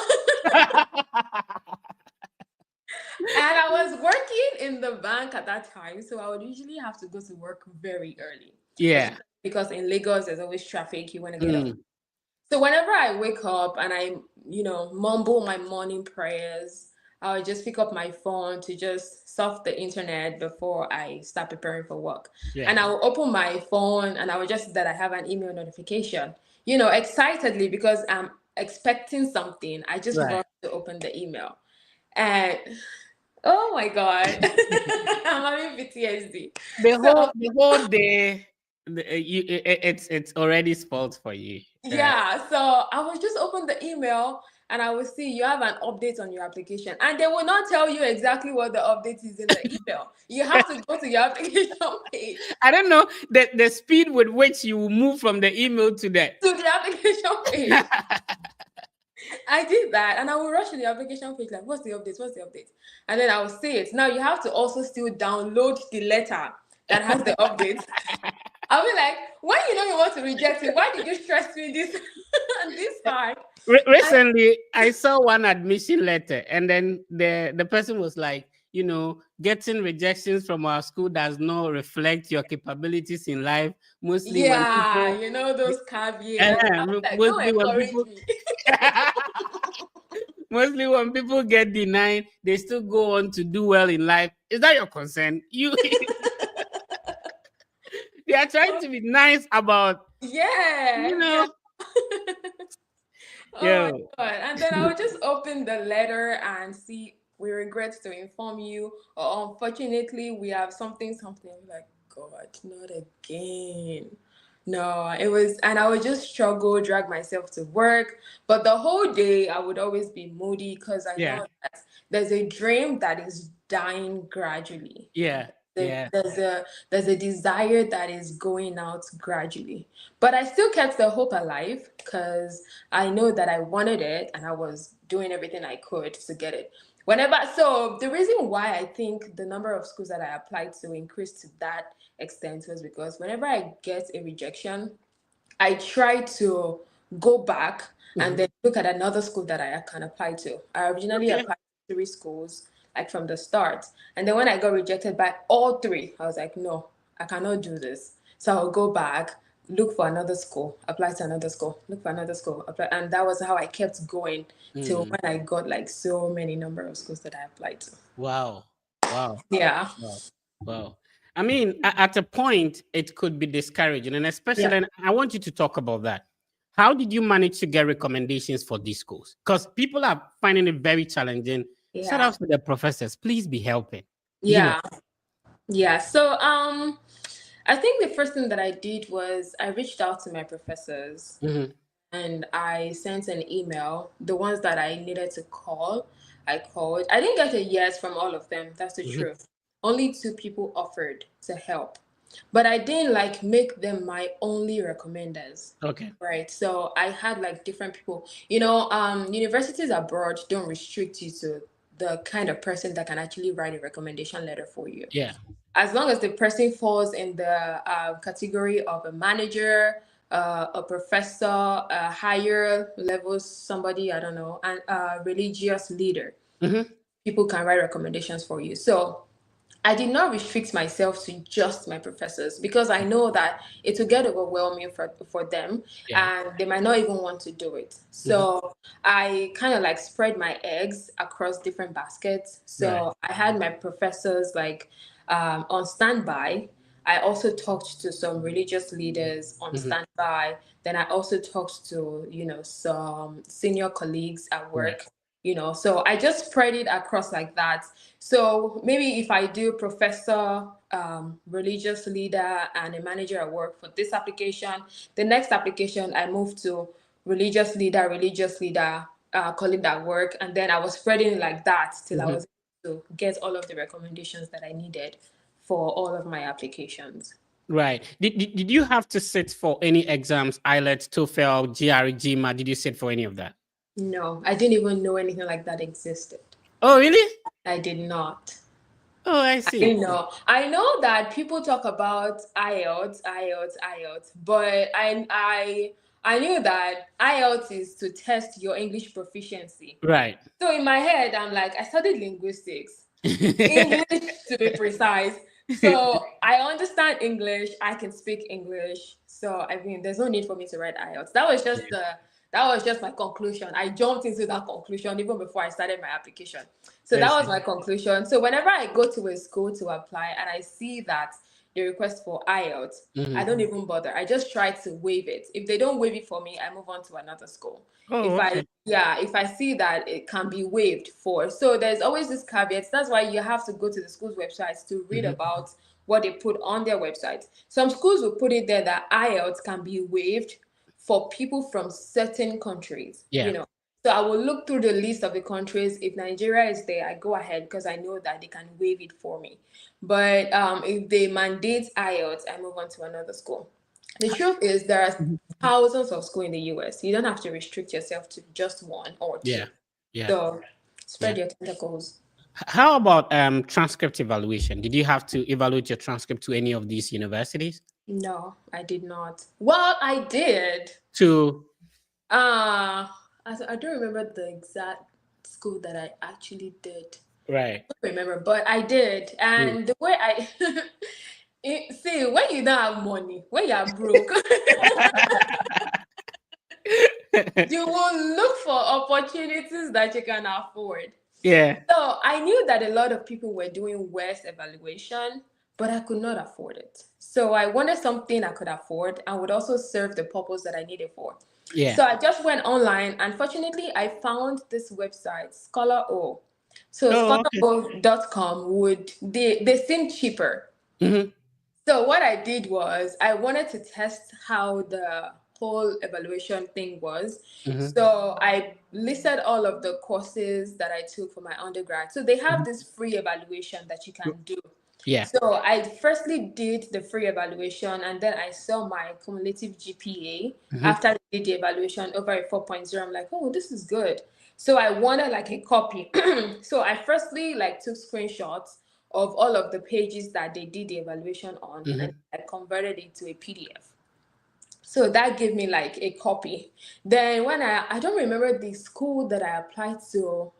And I was working in the bank at that time, so I would usually have to go to work very early. yeah. Especially because in Lagos there's always traffic, you want to get up. Mm, So whenever I wake up and I, mumble my morning prayers, I would just pick up my phone to just surf the internet before I start preparing for work. yeah. And I will open my phone and I will just see that I have an email notification, excitedly because I'm expecting something. I just Right. rush to open the email. And oh my God, I'm having PTSD. So The whole day, it's already spoiled for you. yeah, so I will just open the email and I will see you have an update on your application. And they will not tell you exactly what the update is in the email. You have to go to your application page I don't know the speed with which you will move from the email to that. to the application page. I did that and I will rush to the application page like, what's the update? What's the update? And then I will see it. Now you have to also still download the letter that has the update. I'll be like, when you know you want to reject it, why did you stress me this this hard? Recently, I saw one admission letter, and then the person was like, getting rejections from our school does not reflect your capabilities in life. Mostly when Yeah, people, those caveats. I was like, don't mostly when encourage people, me. mostly when people get denied, they still go on to do well in life. Is that your concern? You they are trying to be nice about, you Yeah, yeah. know. Oh my Yo. God. And then I would just open the letter and see, we regret to inform you, or unfortunately, we have something. I'm like, God, not again. No, it was, and I would just struggle, drag myself to work. But the whole day, I would always be moody because I Yeah. know that there's a dream that is dying gradually. Yeah. Yeah. There's a desire that is going out gradually, but I still kept the hope alive because I know that I wanted it and I was doing everything I could to get it. So the reason why I think the number of schools that I applied to increased to that extent was because whenever I get a rejection, I try to go back and Mhm. then look at another school that I can apply to. I originally Okay. applied to three schools, like from the start. And then when I got rejected by all three, I was like, no, I cannot do this. So I'll go back, look for another school, apply to another school, look for another school, apply. And that was how I kept going till Mm. when I got like so many number of schools that I applied to. Wow. Wow. Yeah. Wow. Wow. I mean, at a point, it could be discouraging. And Yeah. especially, and I want you to talk about that. How did you manage to get recommendations for these schools? Because people are finding it very challenging. Shout Yeah. out to the professors. Please be helping. You know. Yeah. Yeah. I think the first thing that I did was I reached out to my professors Mhm. and I sent an email. The ones that I needed to call, I called. I didn't get a yes from all of them. That's the Mhm. truth. Only two people offered to help. But I didn't like make them my only recommenders. Okay. Right. So I had like different people. Universities abroad don't restrict you to the kind of person that can actually write a recommendation letter for you, Yeah. as long as the person falls in the category of a manager, a professor, a higher level somebody, I don't know, and a religious leader, Mhm. people can write recommendations for you. So I did not restrict myself to just my professors because I know that it will get overwhelming for them Yeah. and they might not even want to do it. Mhm. So I kind of like spread my eggs across different baskets. Right. So I had my professors like on standby. I also talked to some religious leaders on Mhm. standby. Then I also talked to, some senior colleagues at Right. work, so I just spread it across like that. So maybe if I do professor, religious leader, and a manager at work for this application, the next application I move to religious leader, colleague at work, and then I was spreading it like that till I Mhm. was able to get all of the recommendations that I needed for all of my applications. Right. Did you have to sit for any exams, IELTS, TOEFL, GRE, GMAT? Did you sit for any of that? No, I didn't even know anything like that existed. Oh, really? I did not. Oh, I I see. know. I know that people talk about IELTS, but I knew that IELTS is to test your English proficiency. Right. So in my head, I'm like, I studied linguistics, English to be precise. So I understand English. I can speak English. So I mean, there's no need for me to write IELTS. That was just my conclusion. I jumped into that conclusion even before I started my application. So I that was see. my conclusion. So whenever I go to a school to apply and I see that they request for IELTS, I Mhm. don't even bother. I just try to waive it. If they don't waive it for me, I move on to another school. Oh, If I okay. yeah, if I see that it can be waived for. So there's always this caveat. That's why you have to go to the school's websites to read Mhm. about what they put on their website. Some schools will put it there that IELTS can be waived for people from certain countries, Yeah. So I will look through the list of the countries. If Nigeria is there, I go ahead because I know that they can waive it for me. But if they mandate IELTS, I move on to another school. The truth is, there are Mhm. thousands of schools in the US. You don't have to restrict yourself to just one or two. Yeah. Yeah. So Yeah. spread your tentacles. How about transcript evaluation? Did you have to evaluate your transcript to any of these universities? No, I did not. Well, I did. To Uh, I don't remember the exact school that I actually did. right. I don't remember, but I did. Mm. And the way I see, when you don't have money, when you're broke, You will look for opportunities that you can afford. Yeah. So I knew that a lot of people were doing worse evaluation, but I could not afford it. So I wanted something I could afford and would also serve the purpose that I needed for. Yeah. So I just went online. Unfortunately, I found this website, Scholar O. So Oh, okay. scholaro.com they seem cheaper. Mm-hmm. So what I did was I wanted to test how the whole evaluation thing was. Mm-hmm. So I listed all of the courses that I took for my undergrad. So they have this free evaluation that you can do. Yeah. So I firstly did the free evaluation and then I saw my cumulative GPA Mm-hmm. after I did the evaluation over a 4.0. I'm like, oh, this is good. So I wanted like a copy. So I firstly like took screenshots of all of the pages that they did the evaluation on and Mm-hmm. I converted it to a PDF. So that gave me like a copy. Then when I don't remember the school that I applied to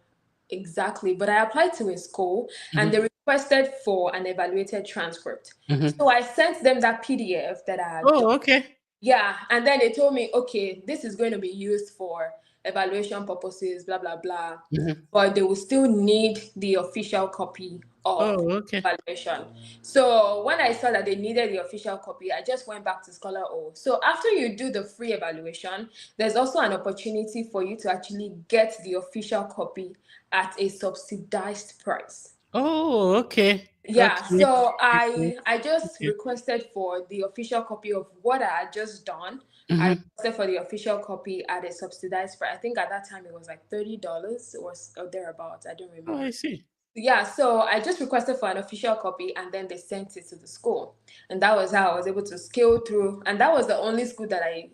exactly, but I applied to a school and Mm-hmm. they requested for an evaluated transcript. Mm-hmm. So I sent them that PDF that I had done. Oh, okay. Yeah, and then they told me, okay, this is going to be used for evaluation purposes, blah blah blah, Mm-hmm. but they will still need the official copy of Oh, okay. evaluation. So when I saw that they needed the official copy, I just went back to Scholar O. So after you do the free evaluation, there's also an opportunity for you to actually get the official copy at a subsidized price. Oh, okay. Yeah, Okay. so Okay. I just Okay. requested for the official copy of what I had just done. I Mm-hmm. requested for the official copy at a subsidized price. I think at that time it was like $30 or thereabouts. I don't Oh, I remember. see. Yeah, so I just requested for an official copy and then they sent it to the school. And that was how I was able to scale through. And that was the only school that I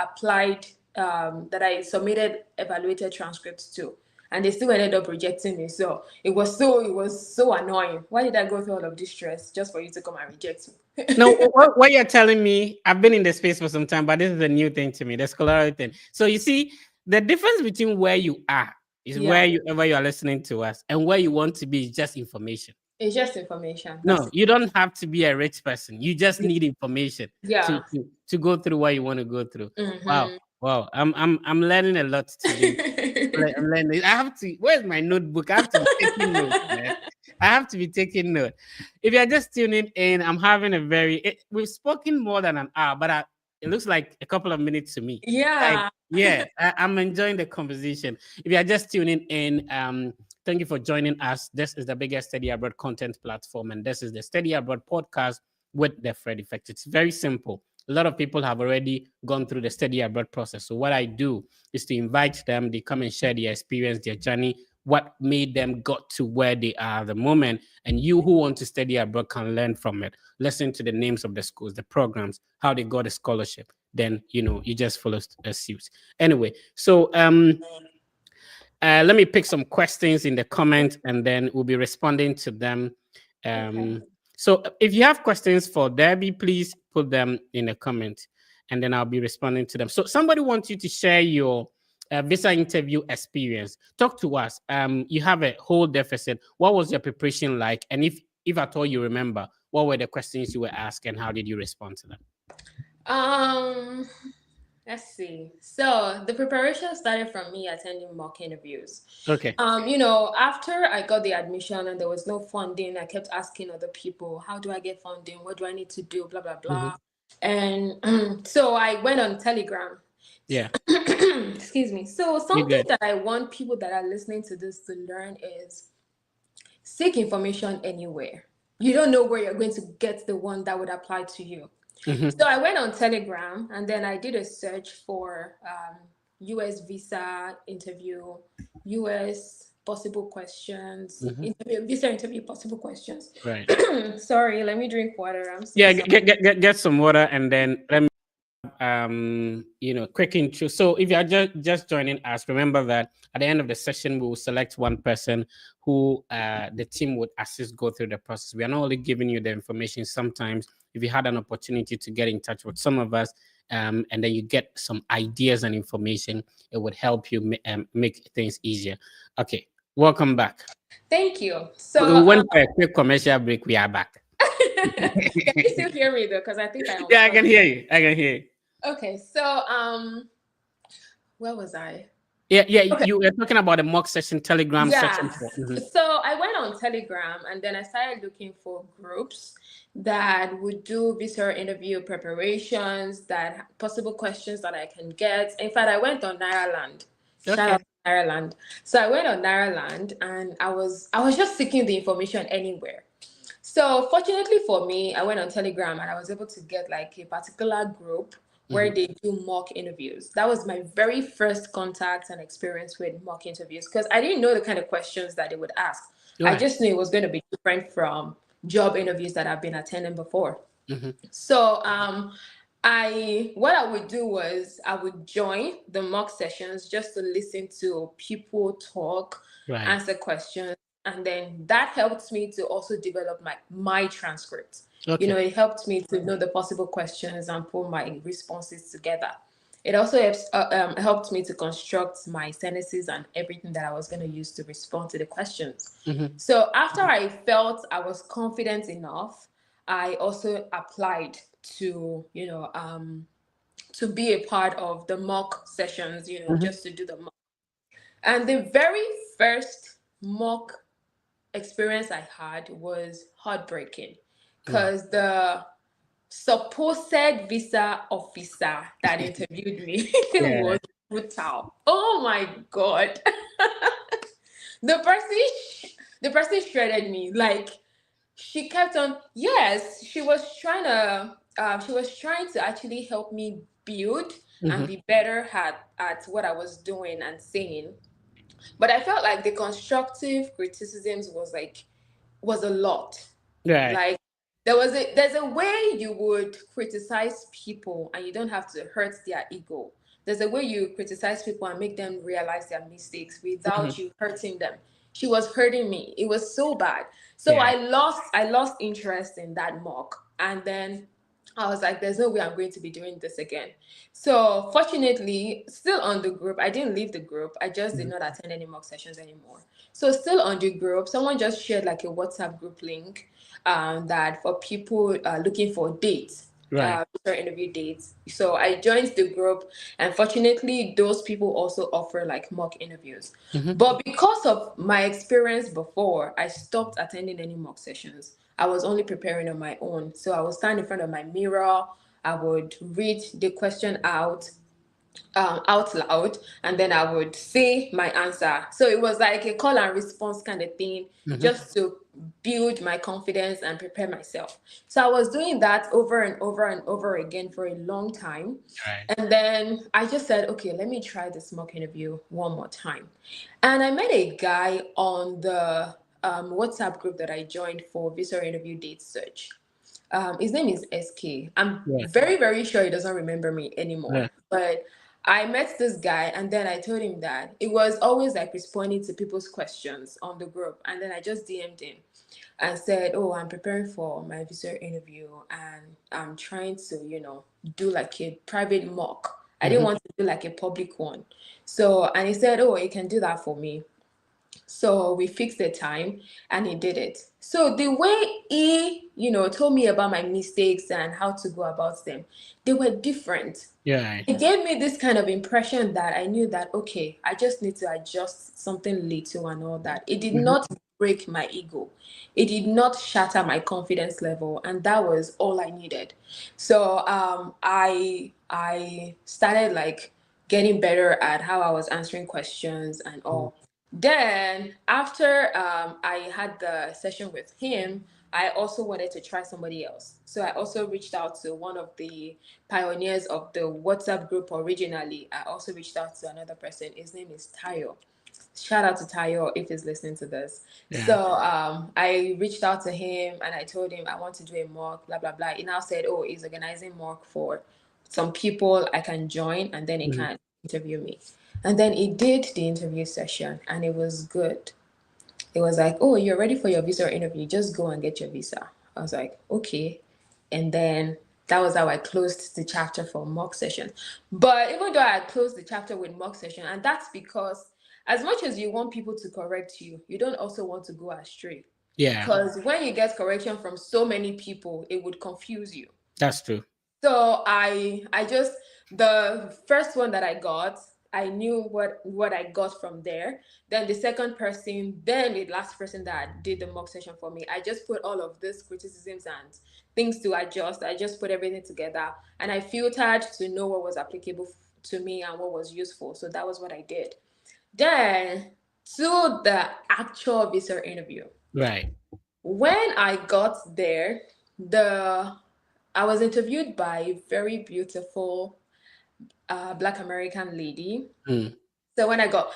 applied, that I submitted evaluated transcripts to. And they still ended up rejecting me. So it was so annoying. Why did I go through all of this stress just for you to come and reject me? No, what you're telling me, I've been in the space for some time, but this is a new thing to me, the scholarly thing. So you see, the difference between where you are is Yeah, wherever you are listening to us, and where you want to be is just information. it's just information. No, That's you don't have to be a rich person. You just need information to yeah. to go through what you want to go through. Wow, Mm-hmm. wow. I'm learning a lot today. I'm learning. I have to. Where's my notebook? I have to be taking notes, man. I have to be taking note. If you're just tuning in, I'm having a we've spoken more than an hour, but it looks like a couple of minutes to me. Like, Yeah. yeah, I'm enjoying the conversation. If you're just tuning in, thank you for joining us. This is the biggest Study Abroad content platform, and this is the Study Abroad podcast with the Fred Effect. It's very simple. A lot of people have already gone through the Study Abroad process. So what I do is to invite them. They come and share their experience, their journey, what made them got to where they are at the moment. And you who want to study abroad can learn from it. Listen to the names of the schools, the programs, how they got a scholarship. Then you just follow a suit. Anyway, so let me pick some questions in the comments and then we'll be responding to them. Okay. So if you have questions for Debbie, please put them in the comment and then I'll be responding to them. So somebody wants you to share your visa interview experience. Talk to us. You have a whole deficit. What was your preparation like? And if at all you remember, what were the questions you were asked and how did you respond to them? Um, let's see. So the preparation started from me attending mock interviews. Okay. After I got the admission and there was no funding, I kept asking other people, how do I get funding? What do I need to do? Blah blah Mm-hmm. blah. And so I went on Telegram. Yeah. Excuse me. So You something good. that I want people that are listening to this to learn is seek information anywhere. You don't know where you're going to get the one that would apply to you. Mm-hmm. So I went on Telegram and then I did a search for US visa interview, US possible questions, Mm-hmm. visa interview possible questions. Right. Sorry, let me drink water. I'm so Yeah, sorry. get some water and then let me quick intro. So if you are just joining us, remember that at the end of the session we will select one person who the team would assist go through the process. We are not only giving you the information. Sometimes if you had an opportunity to get in touch with some of us, and then you get some ideas and information, it would help you make things easier. Okay, welcome back. Thank you. We So, went for a quick commercial break. We are back. can you still hear me though? Because I think I Yeah, I unplugged. can hear you. I can hear you. Okay, so Where was I? Yeah, yeah. Okay. You were talking about the mock session, Telegram Yeah. session for. Mhm. So I went on Telegram and then I started looking for groups that would do visual interview preparations, that possible questions that I can get. In fact, I went on Nairaland. Shout Okay. out to Nairaland. So I went on Nairaland and I was just seeking the information anywhere. So fortunately for me, I went on Telegram and I was able to get like a particular group where Mhm. they do mock interviews. That was my very first contact and experience with mock interviews because I didn't know the kind of questions that they would ask. I Right. just knew it was going to be different from job interviews that I've been attending before. Mhm. So I what I would do was I would join the mock sessions just to listen to people talk, Right. answer questions, and then that helped me to also develop my transcript. You Okay. know, it helped me to know the possible questions and pull my responses together. It also helped me to construct my sentences and everything that I was going to use to respond to the questions. Mhm. So after I felt I was confident enough, I also applied to, to be a part of the mock sessions, Mhm. just to do the mock. And the very first mock experience I had was heartbreaking Wow. because the supposed visa officer that interviewed me Yeah. was brutal. Oh my God. The person shredded me. Like, she kept on, yes, she was trying to actually help me build and Mhm. be better at what I was doing and saying. But I felt like the constructive criticisms was a lot. Right. Like, there's a way you would criticize people and you don't have to hurt their ego. There's a way you criticize people and make them realize their mistakes Mhm. without you hurting them. She was hurting me. It was so bad. So Yeah. I lost interest in that mock. And then I was like, there's no way I'm going to be doing this again. So fortunately, still on the group, I didn't leave the group. I just did Mhm. not attend any mock sessions anymore. So still on the group, someone just shared like a WhatsApp group link, that for people looking for dates, Right. for interview dates. So I joined the group, and fortunately, those people also offer like mock interviews. Mhm. But because of my experience before, I stopped attending any mock sessions. I was only preparing on my own. So I would stand in front of my mirror. I would read the question out loud, and then I would say my answer. So it was like a call and response kind of thing, Mhm. just to build my confidence and prepare myself. So I was doing that over and over and over again for a long time. Right. And then I just said, okay, let me try this mock interview one more time. And I met a guy on the WhatsApp group that I joined for visa interview date search. His name is SK. I'm Yeah. very, very sure he doesn't remember me Yeah. anymore. But I met this guy and then I told him that it was always like responding to people's questions on the group. And then I just DM'd him and said, oh, I'm preparing for my visa interview and I'm trying to, do like a private mock. I didn't Mhm. want to do like a public one. So, and he said, oh, you can do that for me. So we fixed the time and he did it. So the way he, told me about my mistakes and how to go about them, they were different. Yeah. It gave me this kind of impression that I knew that, okay, I just need to adjust something little and all that. It did Mhm. not break my ego. It did not shatter my confidence level. And that was all I needed. So I started like getting better at how I was answering questions and Mhm. all. Then after I had the session with him, I also wanted to try somebody else. So I also reached out to one of the pioneers of the WhatsApp group originally. I also reached out to another person. His name is Tayo. Shout out to Tayo if he's listening to this. Yeah. So I reached out to him and I told him I want to do a mock, blah blah blah. He now said, "Oh, he's organizing mock for some people I can join, and then he Mhm. can interview me." And then he did the interview session, and it was good. It was like, "Oh, you're ready for your visa interview. Just go and get your visa." I was like, "Okay." And then that was how I closed the chapter for mock session. But even though I had closed the chapter with mock session, and that's because as much as you want people to correct you, you don't also want to go astray. Yeah. Because when you get correction from so many people, it would confuse you. That's true. So I just the first one that I got, I knew what I got from there. Then the second person, then the last person that did the mock session for me, I just put all of these criticisms and things to adjust. I just put everything together and I filtered to know what was applicable to me and what was useful. So that was what I did. Then to the actual visa interview. Right. When I got there, the I was interviewed by a very beautiful Black American lady. Mm. So when I got,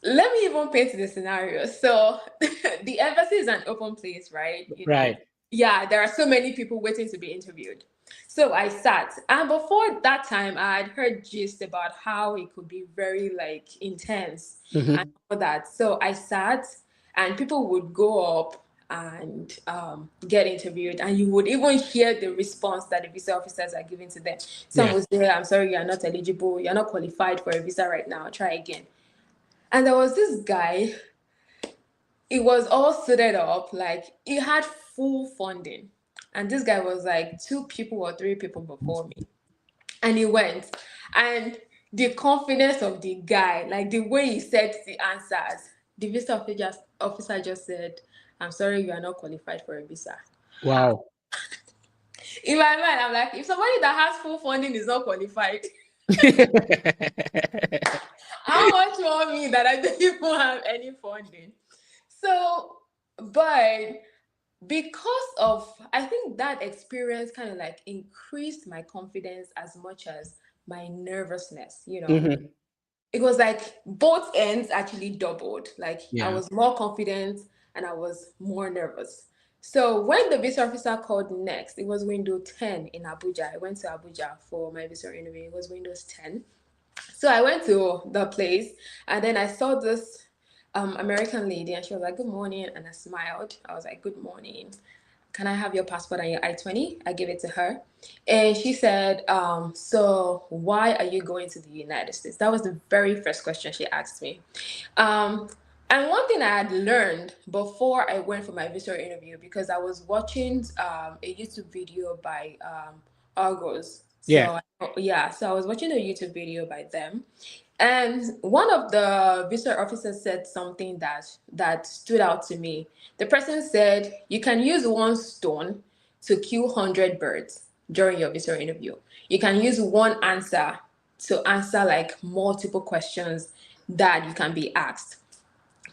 let me even paint the scenario. So the embassy is an open place, right? Right. Yeah, there are so many people waiting to be interviewed. So I sat, and before that time, I had heard gist about how it could be very like intense and Mm-hmm. all that. So I sat, and people would go up and get interviewed, and you would even hear the response that the visa officers are giving to them. Some Yeah. would say, "I'm sorry, you're not eligible. You're not qualified for a visa right now. Try again." And there was this guy, it was all suited up, like he had full funding. And this guy was like two people or three people before me. And he went. And the confidence of the guy, like the way he said the answers, the officer just said, "I'm sorry, you are not qualified for a visa." How? Wow. In my mind, I'm like, if somebody that has full funding is not qualified, how much more me that I don't even have any funding? So, but because of, I think that experience kind of like increased my confidence as much as my nervousness. Mm-hmm. It was like both ends actually doubled. Like I Yeah. was more confident and I was more nervous. So when the visa officer called next, it was window 10 in Abuja. I went to Abuja for my visa interview. It was Windows 10. So I went to the place and then I saw this American lady and she was like, "Good morning." And I smiled. I was like, "Good morning. Can I have your passport and your I-20?" I gave it to her. And she said, "So why are you going to the United States?" That was the very first question she asked me. Um, and one thing I had learned before I went for my visa interview, because I was watching a YouTube video by Argos. Yeah. So yeah, so I was watching a YouTube video by them, and one of the visa officers said something that stood out to me. The person said, "You can use one stone to kill 100 birds during your visa interview. You can use one answer to answer like multiple questions that you can be asked."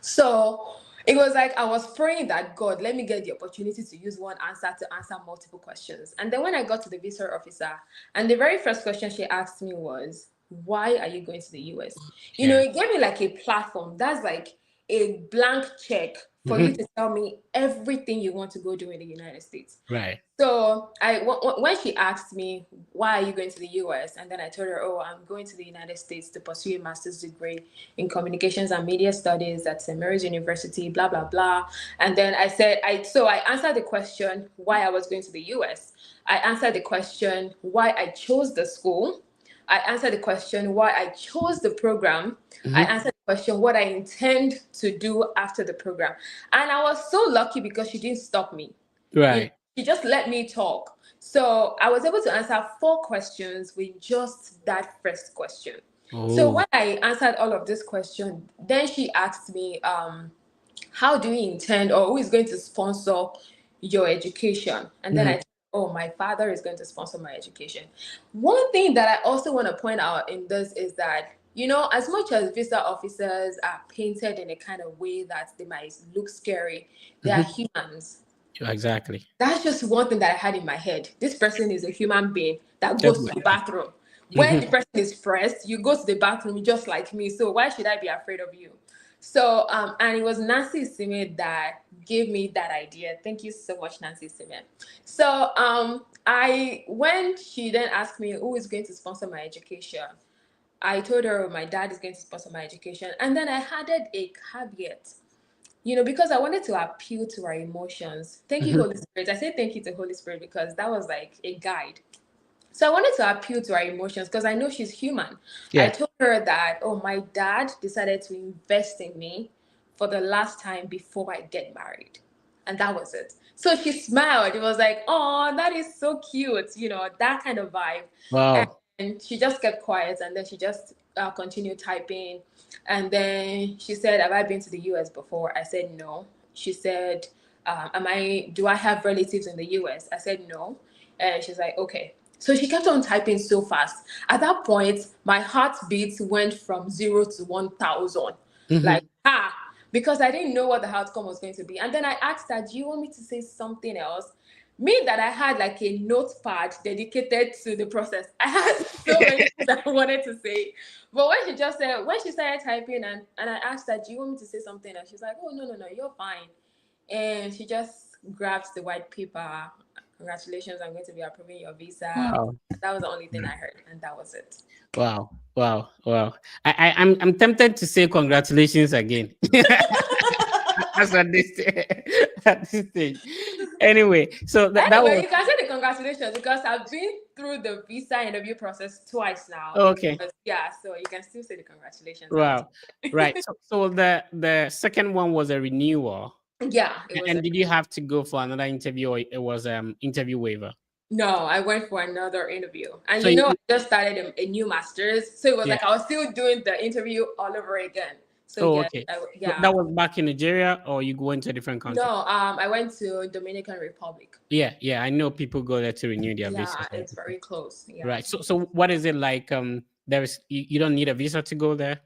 So it was like I was praying that, God, let me get the opportunity to use one answer to answer multiple questions. And then when I got to the visa officer, and the very first question she asked me was, "Why are you going to the US?" Yeah. It gave me like a platform. That's like a blank check for you Mm-hmm. to tell me everything you want to go do in the United States. Right. So when she asked me, "Why are you going to the US?" and then I told her, "Oh, I'm going to the United States to pursue a master's degree in communications and media studies at St. Mary's University, blah blah blah." And then I said, I answered the question why I was going to the US. I answered the question why I chose the school. I answered the question why I chose the program. I Mm-hmm. answered the question what I intend to do after the program. And I was so lucky because she didn't stop me. You know, Right. she just let me talk. So I was able to answer four questions with just that first question. So Oh. when I answered all of this question, then she asked me, "How do you intend, or who is going to sponsor your education?" And then Mm-hmm. I, "Oh, my father is going to sponsor my education." One thing that I also want to point out in this is that, as much as visa officers are painted in a kind of way that they might look scary, they are Mm-hmm. humans. Exactly. That's just one thing that I had in my head. This person is a human being that goes to the Definitely. bathroom. When the Mm-hmm. person is pressed, you go to the bathroom just like me. So why should I be afraid of you? So, and it was Nancy Simeon that gave me that idea. Thank you so much, Nancy Simeon. So, when she then asked me who is going to sponsor my education, I told her my dad is going to sponsor my education. And then I added a caveat, because I wanted to appeal to our emotions. Thank you, Mm-hmm. Holy Spirit. I say thank you to Holy Spirit because that was like a guide. So I wanted to appeal to our emotions because I know she's human. I Yeah. told her that, "Oh, my dad decided to invest in me for the last time before I get married." And that was it. So she smiled. It was like, "Oh, that is so cute," that kind of vibe. Wow. then she just kept quiet, and then she just continued typing. And then she said, "Have I been to the US before?" I said no. She said, do I have relatives in the US? I said no. And she's like, okay. So she kept on typing so fast. At that point, my heartbeat went from 0 to 1,000. Mhm. Like, because I didn't know what the outcome was going to be. And then I asked her, do you want me to say something else? Me, that I had like a notepad dedicated to the process. I had so many things I wanted to say. But when she started typing, and I asked her, do you want me to say something else? She's like, oh, no, no, no, you're fine. And she just grabs the white paper. Congratulations, I'm going to be approving your visa. Wow. That was the only thing I heard, and that was it. Wow. Wow. Wow. I'm tempted to say congratulations again. As at this at this stage. Anyway, so that Anyway, was you can say the congratulations because I've been through the visa interview process twice now. It okay. was, yeah, so you can still say the congratulations. That was Wow. Right. So the second one was a renewal. yeah, it was And a did you have to go for another interview, or it was interview waiver? no. I went for another interview, and So I just started a new master's, so it was yeah. like I was still doing the interview all over again. So Oh, yes, okay. yeah. That was back in Nigeria, or you go into a different country? No, I went to Dominican Republic. Yeah, yeah. I know people go there to renew their Yeah, visas and it's everything. very close. Yeah. Right. So what is it like? You don't need a visa to go there.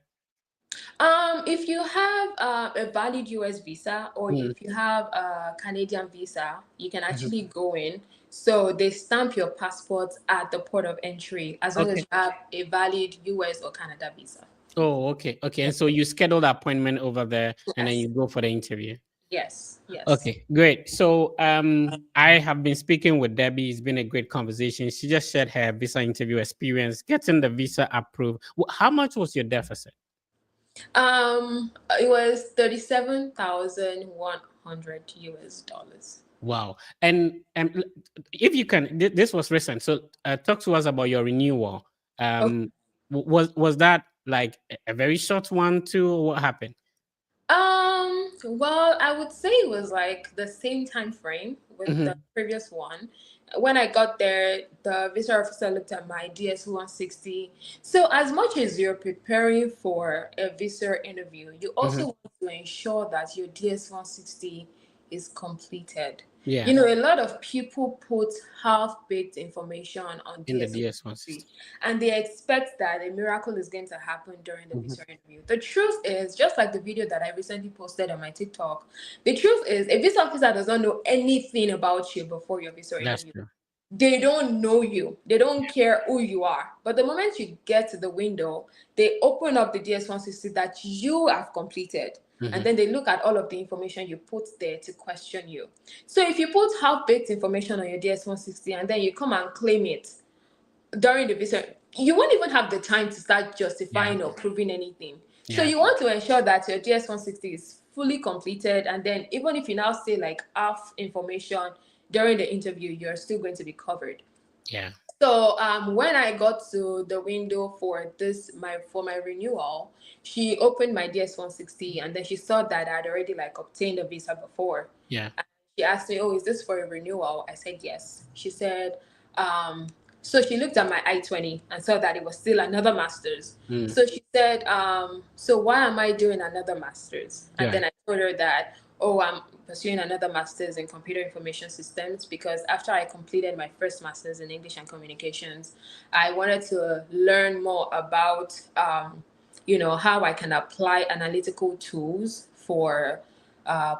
If you have a valid US visa, or Mm, if you have a Canadian visa, you can mhm. actually go in. So they stamp your passport at the port of entry as long as Okay. you have a valid US or Canada visa. Oh, okay, okay. Yeah. And so you schedule the appointment over there, and then Yes. you go for the interview. Yes. Yes. Okay, great. So I have been speaking with Debbie. It's been a great conversation. She just shared her visa interview experience, getting the visa approved. How much was your deficit? It was 37,100 US dollars. Wow. And if you can, this was recent. So talk to us about your renewal. Um, was that like a very short one too? Or what happened? Well, I would say it was like the same time frame with the Hmm. previous one. When I got there, the visa officer looked at my DS 160. So, as much as you're preparing for a visa interview, you Hmm. also want to ensure that your DS 160 is completed. Yeah, A lot of people put half-baked information on in the DS DS 160, 160. and they expect that a miracle is going to happen during the Hmm. visa interview. The truth is, just like the video that I recently posted on my TikTok, the truth is, a visa officer does not know anything about you before your visa That's interview. true. They don't know you. They don't care who you are. But the moment you get to the window, they open up the DS 160 that you have completed. And Hmm. then they look at all of the information you put there to question you. So if you put half-baked information on your DS 160 and then you come and claim it during the visit, you won't even have the time to start Yeah, justifying or proving anything. So yeah, you want to ensure that your DS 160 is fully completed, and then even if you now say like half information during the interview, you're still going to be covered. yeah, So when I got to the window for my renewal, she opened my DS 160, and then she saw that I'd already like obtained a visa before. yeah, She asked me, "Oh, is this for a renewal?" I said yes. She said, so she looked at my I-20 and saw that it was still another master's. mm, So she said, so why am I doing another master's? And yeah, then I told her that, oh, I'm pursuing another master's in computer information systems because after I completed my first master's in English and communications, I wanted to learn more about, how I can apply analytical tools for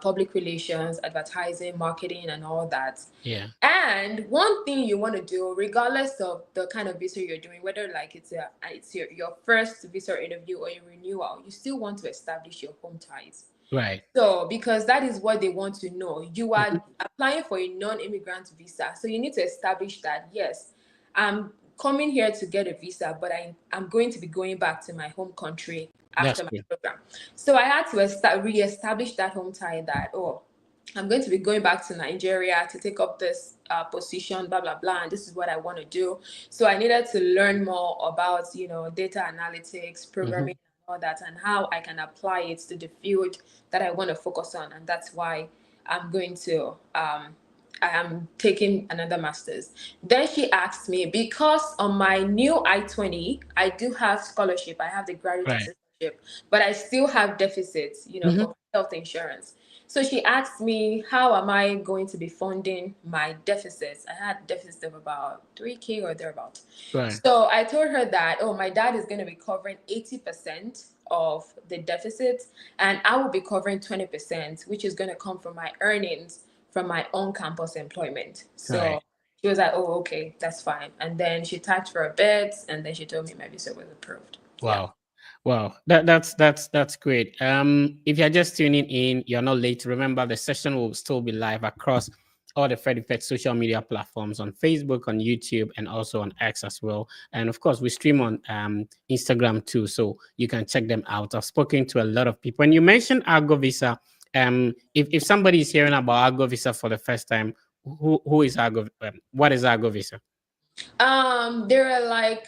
public relations, advertising, marketing, and all that. yeah. And one thing you want to do, regardless of the kind of visa you're doing, whether like it's your first visa interview or your renewal, you still want to establish your home ties. Right. So, because that is what they want to know. You Mhm. are applying for a non-immigrant visa. So you need to establish that, yes, I'm coming here to get a visa, but I'm going to be going back to my home country That's after my true. program. So I had to re-establish that home tie that, oh, I'm going to be going back to Nigeria to take up this position, blah, blah, blah. And this is what I want to do. So I needed to learn more about, data analytics, Hmm. programming, all that, and how I can apply it to the field that I want to focus on. And that's why I'm going to I am taking another master's. Then she asked me, because on my new I-20, I do have scholarship. I have the graduate Right. assistantship, but I still have deficits, Hmm. for health insurance. So she asked me, how am I going to be funding my deficits? I had deficits of about 3K or thereabout. Right. So I told her that, oh, my dad is going to be covering 80% of the deficit, and I will be covering 20%, which is going to come from my earnings from my own campus employment. Right. So she was like, oh, okay, that's fine. And then she typed for a bit, and then she told me my visa was approved. Yeah. Wow. Wow. That's great. If you're just tuning in, you're not late. Remember the session will still be live across all the Fred Effect social media platforms on Facebook, on YouTube, and also on X as well. And of course, we stream on Instagram too, so you can check them out. I've spoken to a lot of people. And you mentioned Argo Visa. If somebody is hearing about Argo Visa for the first time, who is Argo? What is Argo Visa? There are like,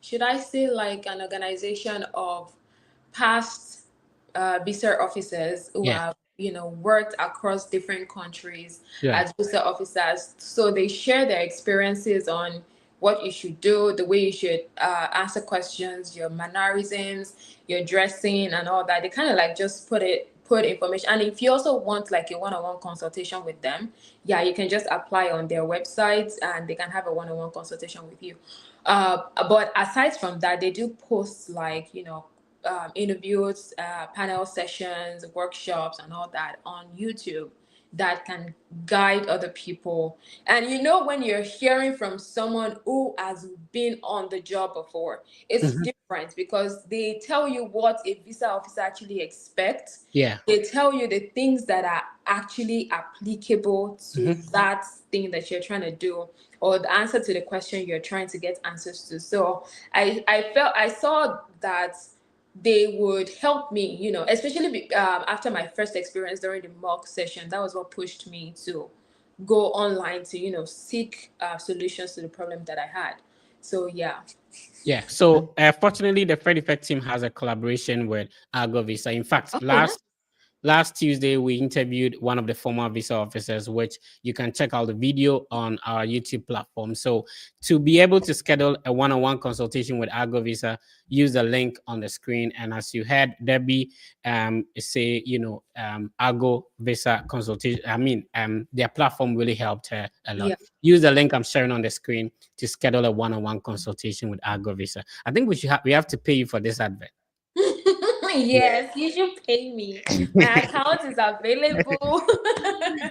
should I say like an organization of past visa officers who Yeah. have, worked across different countries Yeah. as visa officers. So they share their experiences on what you should do, the way you should answer questions, your mannerisms, your dressing, and all that. They kind of like just put information. And if you also want like a one-on-one consultation with them, yeah, you can just apply on their website and they can have a one-on-one consultation with you. But aside from that, they do post like, interviews, panel sessions, workshops, and all that on YouTube that can guide other people. And when you're hearing from someone who has been on the job before, it's Mhm. different because they tell you what a visa officer actually expects. Yeah. They tell you the things that are actually applicable to Mhm. that thing that you're trying to do, or the answer to the question you're trying to get answers to. So I saw that they would help me, especially after my first experience during the mock session. That was what pushed me to go online to, seek solutions to the problem that I had. So yeah. Yeah. So, fortunately, the Fred Effect team has a collaboration with Argo Visa. In fact, Oh, nice. last Tuesday, we interviewed one of the former visa officers, which you can check out the video on our YouTube platform. So, to be able to schedule a one-on-one consultation with Argo Visa, use the link on the screen. And as you heard, Debbie say, Argo Visa consultation. I mean, their platform really helped her a lot. Yeah. Use the link I'm sharing on the screen to schedule a one-on-one consultation with Argo Visa. I think we have to pay you for this advert. Yes, you should pay me. My account is available.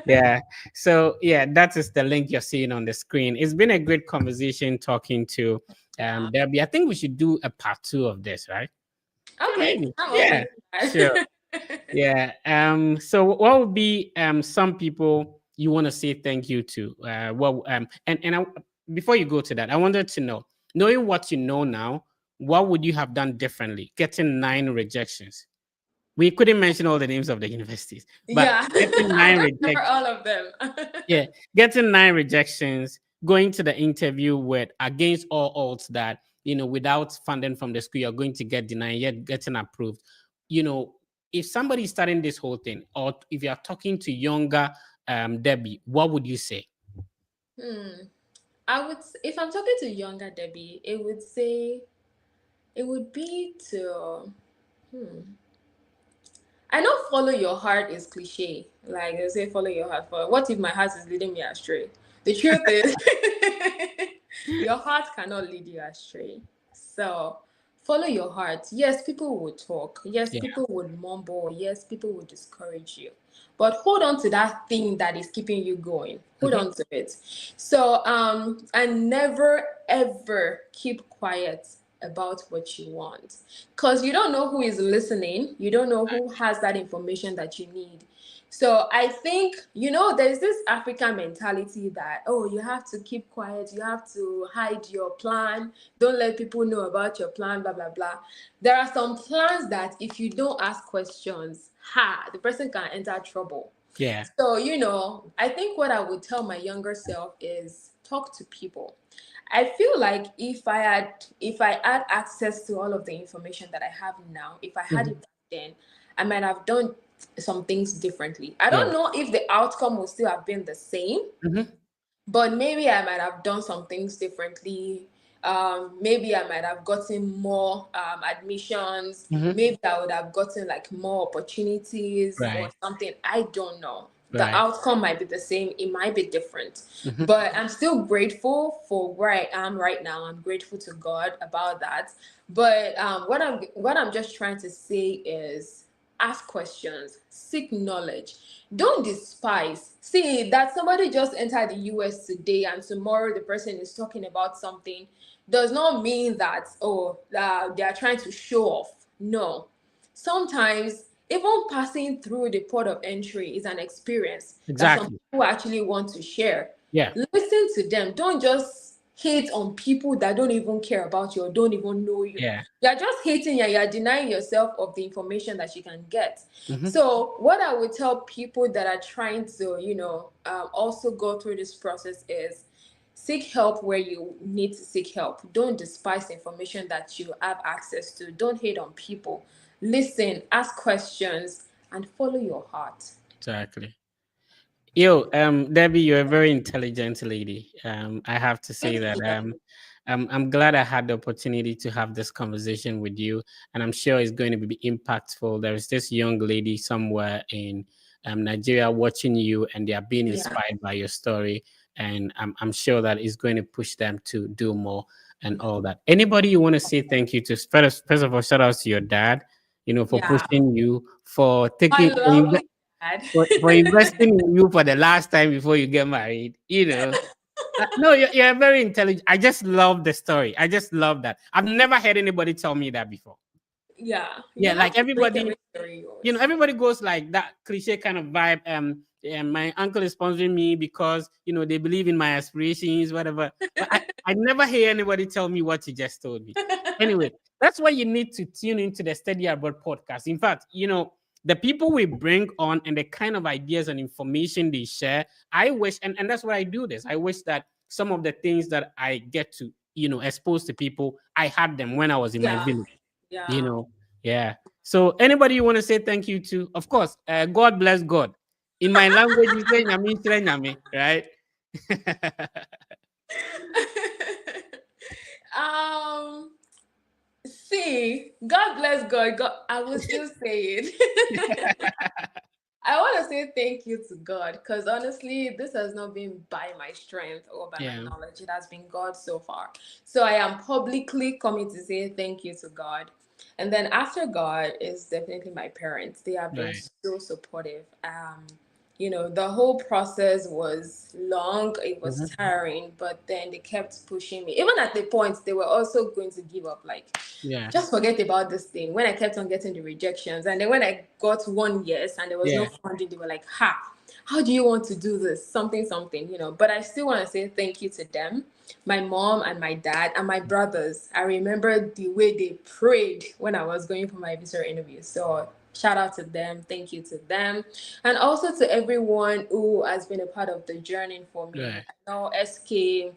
Yeah. So yeah, that is the link you're seeing on the screen. It's been a great conversation talking to Yeah. Debbie. I think we should do a part two of this, right? Yeah, Okay, maybe. I'm open Yeah. to Sure. that. Yeah. So what would be some people you want to say thank you to? Before you go to that, I wanted to know, knowing what you know now, what would you have done differently? Getting 9 rejections. We couldn't mention all the names of the universities, but Yeah, getting I nine don't remember rejections. all of them. Yeah, getting 9 rejections, going to the interview with against all odds that without funding from the school you're going to get denied, yet getting approved. You know, if somebody's starting this whole thing, or if you're talking to younger Debbie, what would you say? Hmm. If I'm talking to younger Debbie, it would be to, hmm. I know follow your heart is cliche. Like they say, follow your heart. For what if my heart is leading me astray? The truth is, your heart cannot lead you astray. So follow your heart. Yes, people will talk. Yes, Yeah. people would mumble. Yes, people will discourage you. But hold on to that thing that is keeping you going. Hold Mhm. on to it. So and never ever keep quiet about what you want, because you don't know who is listening. You don't know who has that information that you need. So I think, there's this African mentality that, oh, you have to keep quiet, you have to hide your plan, don't let people know about your plan, blah blah blah. There are some plans that if you don't ask questions, the person can enter trouble. Yeah. So, I think what I would tell my younger self is talk to people. I feel like if I had access to all of the information that I have now, if I had Mhm. it back then, I might have done some things differently. I Yeah. don't know if the outcome will still have been the same, Mm-hmm. but maybe I might have done some things differently. Maybe I might have gotten more admissions. Mm-hmm. Maybe I would have gotten like more opportunities or Right. something. I don't know. The Right. outcome might be the same. It might be different. Mm-hmm. But I'm still grateful for where I am right now. I'm grateful to God about that. But what I'm just trying to say is ask questions, seek knowledge, don't despise. See that somebody just entered the US today and tomorrow the person is talking about something does not mean that, oh, they are trying to show off. No, sometimes even passing through the port of entry is an experience that some Exactly. people actually want to share. Yeah. Listen to them. Don't just hate on people that don't even care about you or don't even know you. Yeah. You're just hating and you're denying yourself of the information that you can get. Mm-hmm. So, what I would tell people that are trying to, also go through this process is seek help where you need to seek help. Don't despise information that you have access to. Don't hate on people. Listen, ask questions, and follow your heart. Exactly. Yo, Debbie, you're a very intelligent lady. I have to say that. I'm glad I had the opportunity to have this conversation with you, and I'm sure it's going to be impactful. There is this young lady somewhere in Nigeria watching you, and they are being Yeah, inspired by your story, and I'm sure that it's going to push them to do more and all that. Anybody you want to say thank you to? First of all, shout out to your dad, for yeah. pushing you, for My taking lovely dad. for investing in you for the last time before you get married. No, you're very intelligent. I just love the story. I just love that. I've never heard anybody tell me that before. Yeah, Yeah, you have like to make everybody, every story yours. everybody goes like that cliche kind of vibe. My uncle is sponsoring me because they believe in my aspirations, whatever. But I never hear anybody tell me what you just told me. Anyway, that's why you need to tune into the Steady Abroad podcast. In fact, the people we bring on and the kind of ideas and information they share, I wish, and that's why I do this. I wish that some of the things that I get to, expose to people, I had them when I was in my Yeah, village. You yeah. know, yeah. So anybody you want to say thank you to? Of course, God bless God. In my language, you say "Nyame nhyira nyame," right? um, See, God bless God. God, I will still say it. I want to say thank you to God because honestly, this has not been by my strength or by my Yeah, knowledge. It has been God so far. So I am publicly coming to say thank you to God. And then after God is definitely my parents. They have been right. so supportive. The whole process was long, it was Mhm. tiring, but then they kept pushing me. Even at the point, they were also going to give up. Like, Yeah, just forget about this thing. When I kept on getting the rejections, and then when I got one yes and there was no yeah, funding, they were like, "Ha, how do you want to do this? Something, something." But I still want to say thank you to them, my mom and my dad and my brothers. I remember the way they prayed when I was going for my visa interview. So shout out to them. Thank you to them, and also to everyone who has been a part of the journey for me. right. I know SK.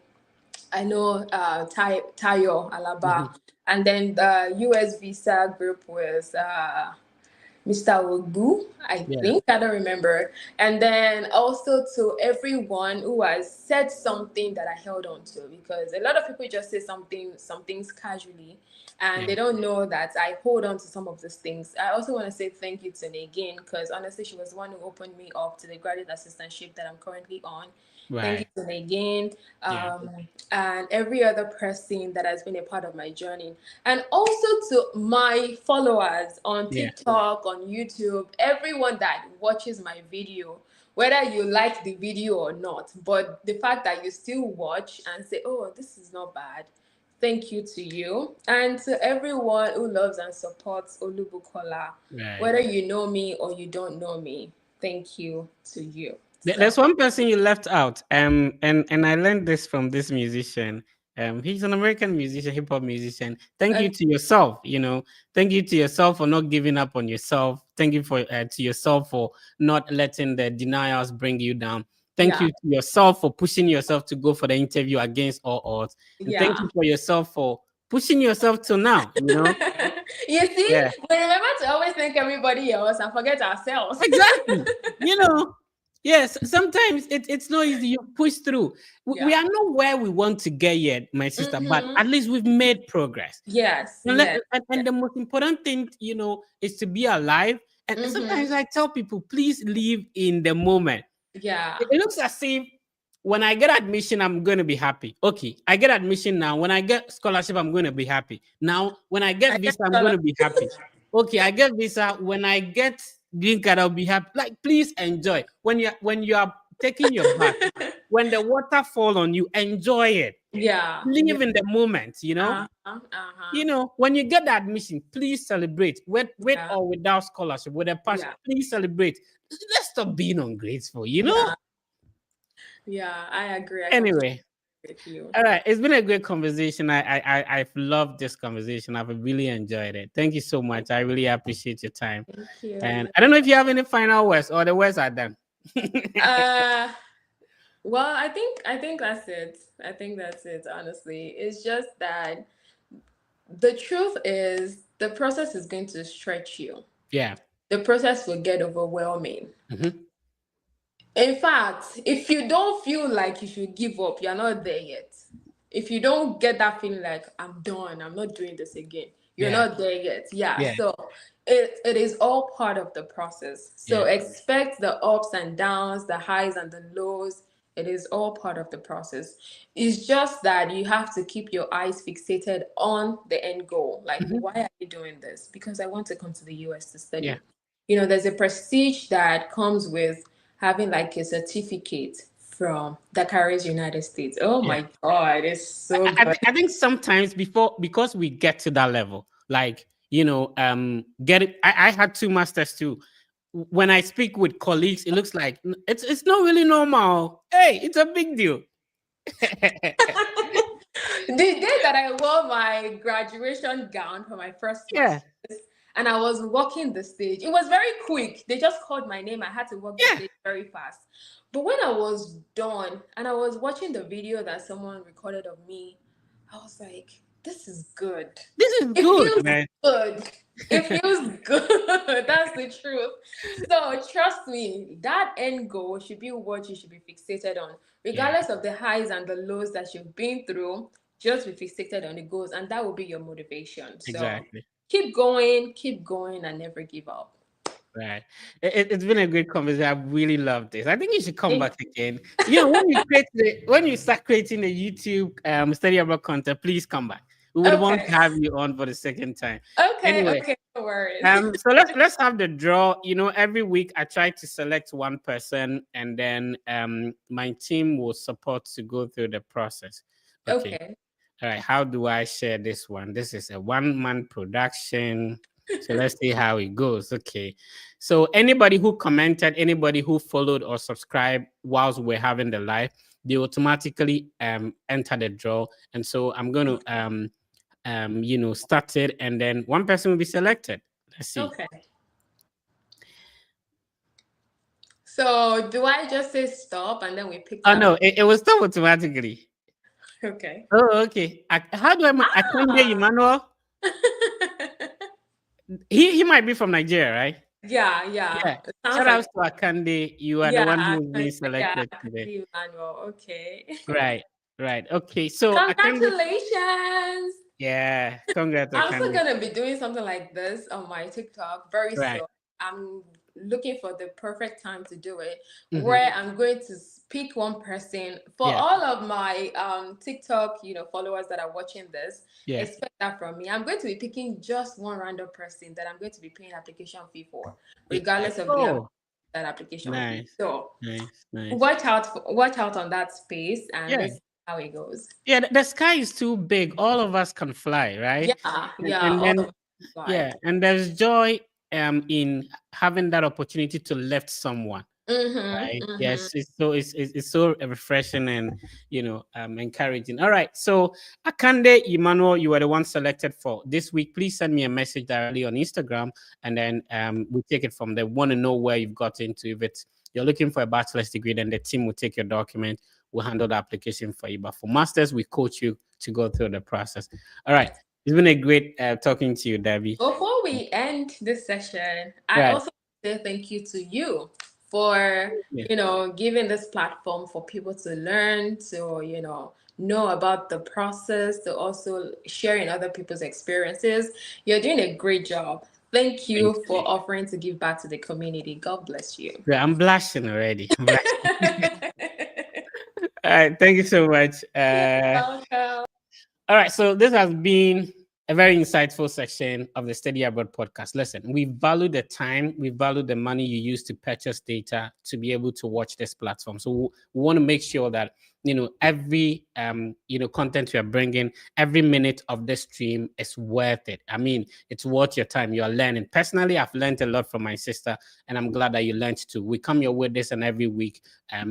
I know Tayo Alaba, Mhm. and then the US visa group was Mr. Ogu, I Yeah, think. I don't remember. And then also to everyone who has said something that I held on to, because a lot of people just say some things casually, and yeah, they don't know that I hold on to some of these things. I also want to say thank you to Negin, because honestly, she was the one who opened me up to the graduate assistantship that I'm currently on. Thank you right. to Negin, Yeah, and every other person that has been a part of my journey, and also to my followers on yeah. TikTok, on YouTube, everyone that watches my video, whether you like the video or not, but the fact that you still watch and say, "Oh, this is not bad." Thank you to you and to everyone who loves and supports Olubukola, Right. whether you know me or you don't know me. Thank you to you. So, There's one person you left out. And I learned this from this musician. He's an American musician, hip hop musician. Thank uh, you to yourself. Thank you to yourself for not giving up on yourself. Thank you for to yourself for not letting the denials bring you down. Thank yeah, you to yourself for pushing yourself to go for the interview against all odds. And thank yeah. you for yourself for pushing yourself till now. You see, Yeah, we remember to always thank everybody else and forget ourselves. exactly. You know, yes, sometimes it's not easy. You push through. We Yeah. are not where we want to get yet, my sister, but Mm-hmm. at least we've made progress. Yes, And, yes, yes. and the most important thing, is to be alive. And Mm-hmm. sometimes I tell people, please live in the moment. Yeah. It looks as if when I get admission, I'm going to be happy. Okay, I get admission now. When I get scholarship, I'm going to be happy. Now, when I get I guess visa, I'm going to be happy. Okay, I get visa. When I get green card, I'll be happy. Like, please enjoy. When you are taking your bath, when the water fall on you, enjoy it. yeah, yeah. Live in the moment. Uh-huh. Uh-huh. When you get the admission, please celebrate with Yeah. or without scholarship, with a pass. Yeah. Please celebrate. Let's stop being ungrateful. Yeah. Yeah. I agree. I completely Anyway, agree with you. all right, it's been a great conversation. I've loved this conversation. I've really enjoyed it. Thank you so much. I really appreciate your time. Thank And you. I don't know if you have any final words or the words are done. Uh well, I think that's it. I think that's it, honestly. It's just that the truth is the process is going to stretch you. Yeah. The process will get overwhelming. Mhm. In fact, if you don't feel like you should give up, you're not there yet. If you don't get that feeling like I'm done, I'm not doing this again, you're Yeah. not there yet. Yeah. Yeah. So it is all part of the process. So Yeah. expect the ups and downs, the highs and the lows. It is all part of the process. It's just that you have to keep your eyes fixated on the end goal. Like, Mhm. why are you doing this? Because I want to come to the US to Yeah. study. There's a prestige that comes with having like a certificate from that carries United States. Oh Yeah. my God, it's so good. I think sometimes because we get to that level, like get it. I had two masters too. When I speak with colleagues, it looks like it's not really normal. Hey, it's a big deal. The day that I wore my graduation gown for my first Yeah, master's and I was walking the stage, it was very quick. They just called my name. I had to walk the yeah, stage very fast. But when I was done and I was watching the video that someone recorded of me, I was like, this is good. this is It good, feels man. good. It feels good. That's the truth. So trust me, that end goal should be what you should be fixated on, Yeah, regardless of the highs and the lows that you've been through. Just be fixated on the goals, and that will be your motivation. So exactly. keep going, and never give up. Right. It's been a great conversation. I really love this. I think you should come Thank- back again. When you start creating the YouTube study abroad content, please come back. We would want Okay, to have you on for the second time. okay, Anyway, okay. No worries. so let's have the draw. Every week I try to select one person, and then my team will support to go through the process. Okay. Okay. All right. How do I share this one? This is a one-man production. So let's see how it goes. Okay. So anybody who commented, anybody who followed or subscribed whilst we're having the live, they automatically enter the draw. And so I'm gonna start it, and then one person will be selected. Let's see. Okay. So do I just say stop and then we pick Oh some? no, it will stop automatically. Okay. Oh, okay. How do I Akande Ah. Emmanuel? He might be from Nigeria, right? Yeah, yeah. Yeah. It sounds Shout like out to Akande. You are the one yeah, who's been yeah, selected today. Kandi Emmanuel. Okay. Right. Right. Okay. So Akande, Congratulations. yeah. Congrats, I'm still Akande. gonna be doing something like this on my TikTok very Right. soon. I'm looking for the perfect time to do it, Hmm. where I'm going to pick one person for Yeah. all of my TikTok, followers that are watching this. Yeah. Expect that from me. I'm going to be picking just one random person that I'm going to be paying application fee for, Yeah. regardless of the amount Oh, of that application fee. nice. So Nice. Nice. watch out on that space, and Yeah. let's see how it goes. Yeah. The sky is too big. All of us can fly, right? Yeah, And, yeah, and all then of like. yeah, and there's joy in having that opportunity to lift someone. Mm-hmm. Right. Mm-hmm. Yes. It's so refreshing and encouraging. All right. So Akande Emmanuel, you were the one selected for this week. Please send me a message directly on Instagram, and then we take it from there. Want to know where you've got into? If it's you're looking for a bachelor's degree, then the team will take your document. We'll handle the application for you. But for masters, we coach you to go through the process. All right. It's been a great talking to you, Debbie. Before we end this session, I Right. also say thank you to you for, Yeah. giving this platform for people to learn, to, know about the process, to also sharing other people's experiences. You're doing a great job. Thank Thank you for you. offering to give back to the community. God bless you. Yeah, I'm blushing already. I'm blushing. All right. Thank you so much. Welcome. All right, so this has been a very insightful section of the Study Abroad podcast. Listen, we value the time, we value the money you use to purchase data to be able to watch this platform. So we want to make sure that every content we are bringing, every minute of the stream is worth it. I mean, it's worth your time. You are learning. Personally, I've learned a lot from my sister, and I'm glad that you learned too. We come your way this and every week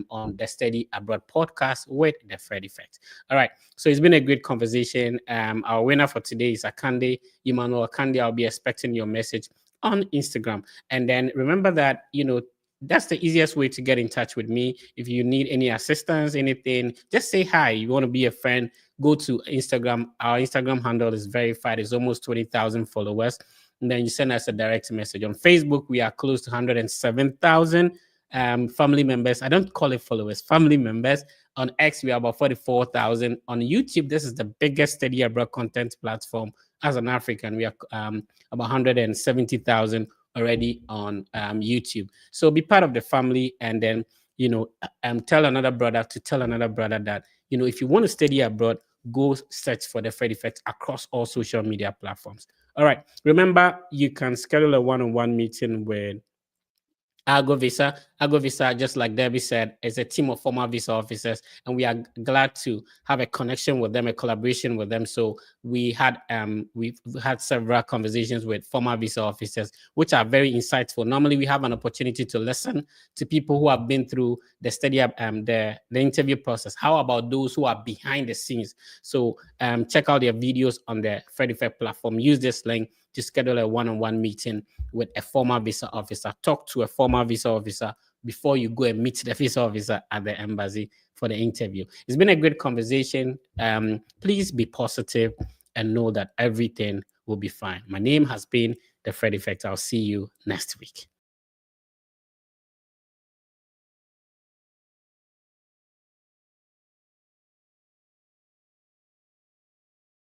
on the Study Abroad podcast with the Fred Effect. All right. So it's been a great conversation. Our winner for today is Akande, Emmanuel Akande. I'll be expecting your message on Instagram. And then remember that, that's the easiest way to get in touch with me. If you need any assistance, anything, just say hi. You want to be a friend, go to Instagram. Our Instagram handle is verified. It's almost 20,000 followers. And then you send us a direct message. On Facebook, we are close to 107,000 family members. I don't call it followers, family members. On X, we are about 44,000. On YouTube, this is the biggest Study Abroad content platform. As an African, we are about 170,000 already on YouTube. So be part of the family, and then tell another brother to tell another brother that if you want to study abroad, go search for the Fred Effect across all social media platforms. All right. Remember, you can schedule a one-on-one meeting with Argo Visa. Argo Visa, just like Debbie said, is a team of former visa officers, and we are glad to have a connection with them, a collaboration with them. So we've had several conversations with former visa officers, which are very insightful. Normally, we have an opportunity to listen to people who have been through the study, the interview process. How about those who are behind the scenes? So check out their videos on the Fred Effect platform. Use this link to schedule a one-on-one meeting with a former visa officer. Talk to a former visa officer before you go and meet the visa officer at the embassy for the interview. It's been a great conversation. Please be positive and know that everything will be fine. My name has been The Fred Effect. I'll see you next week.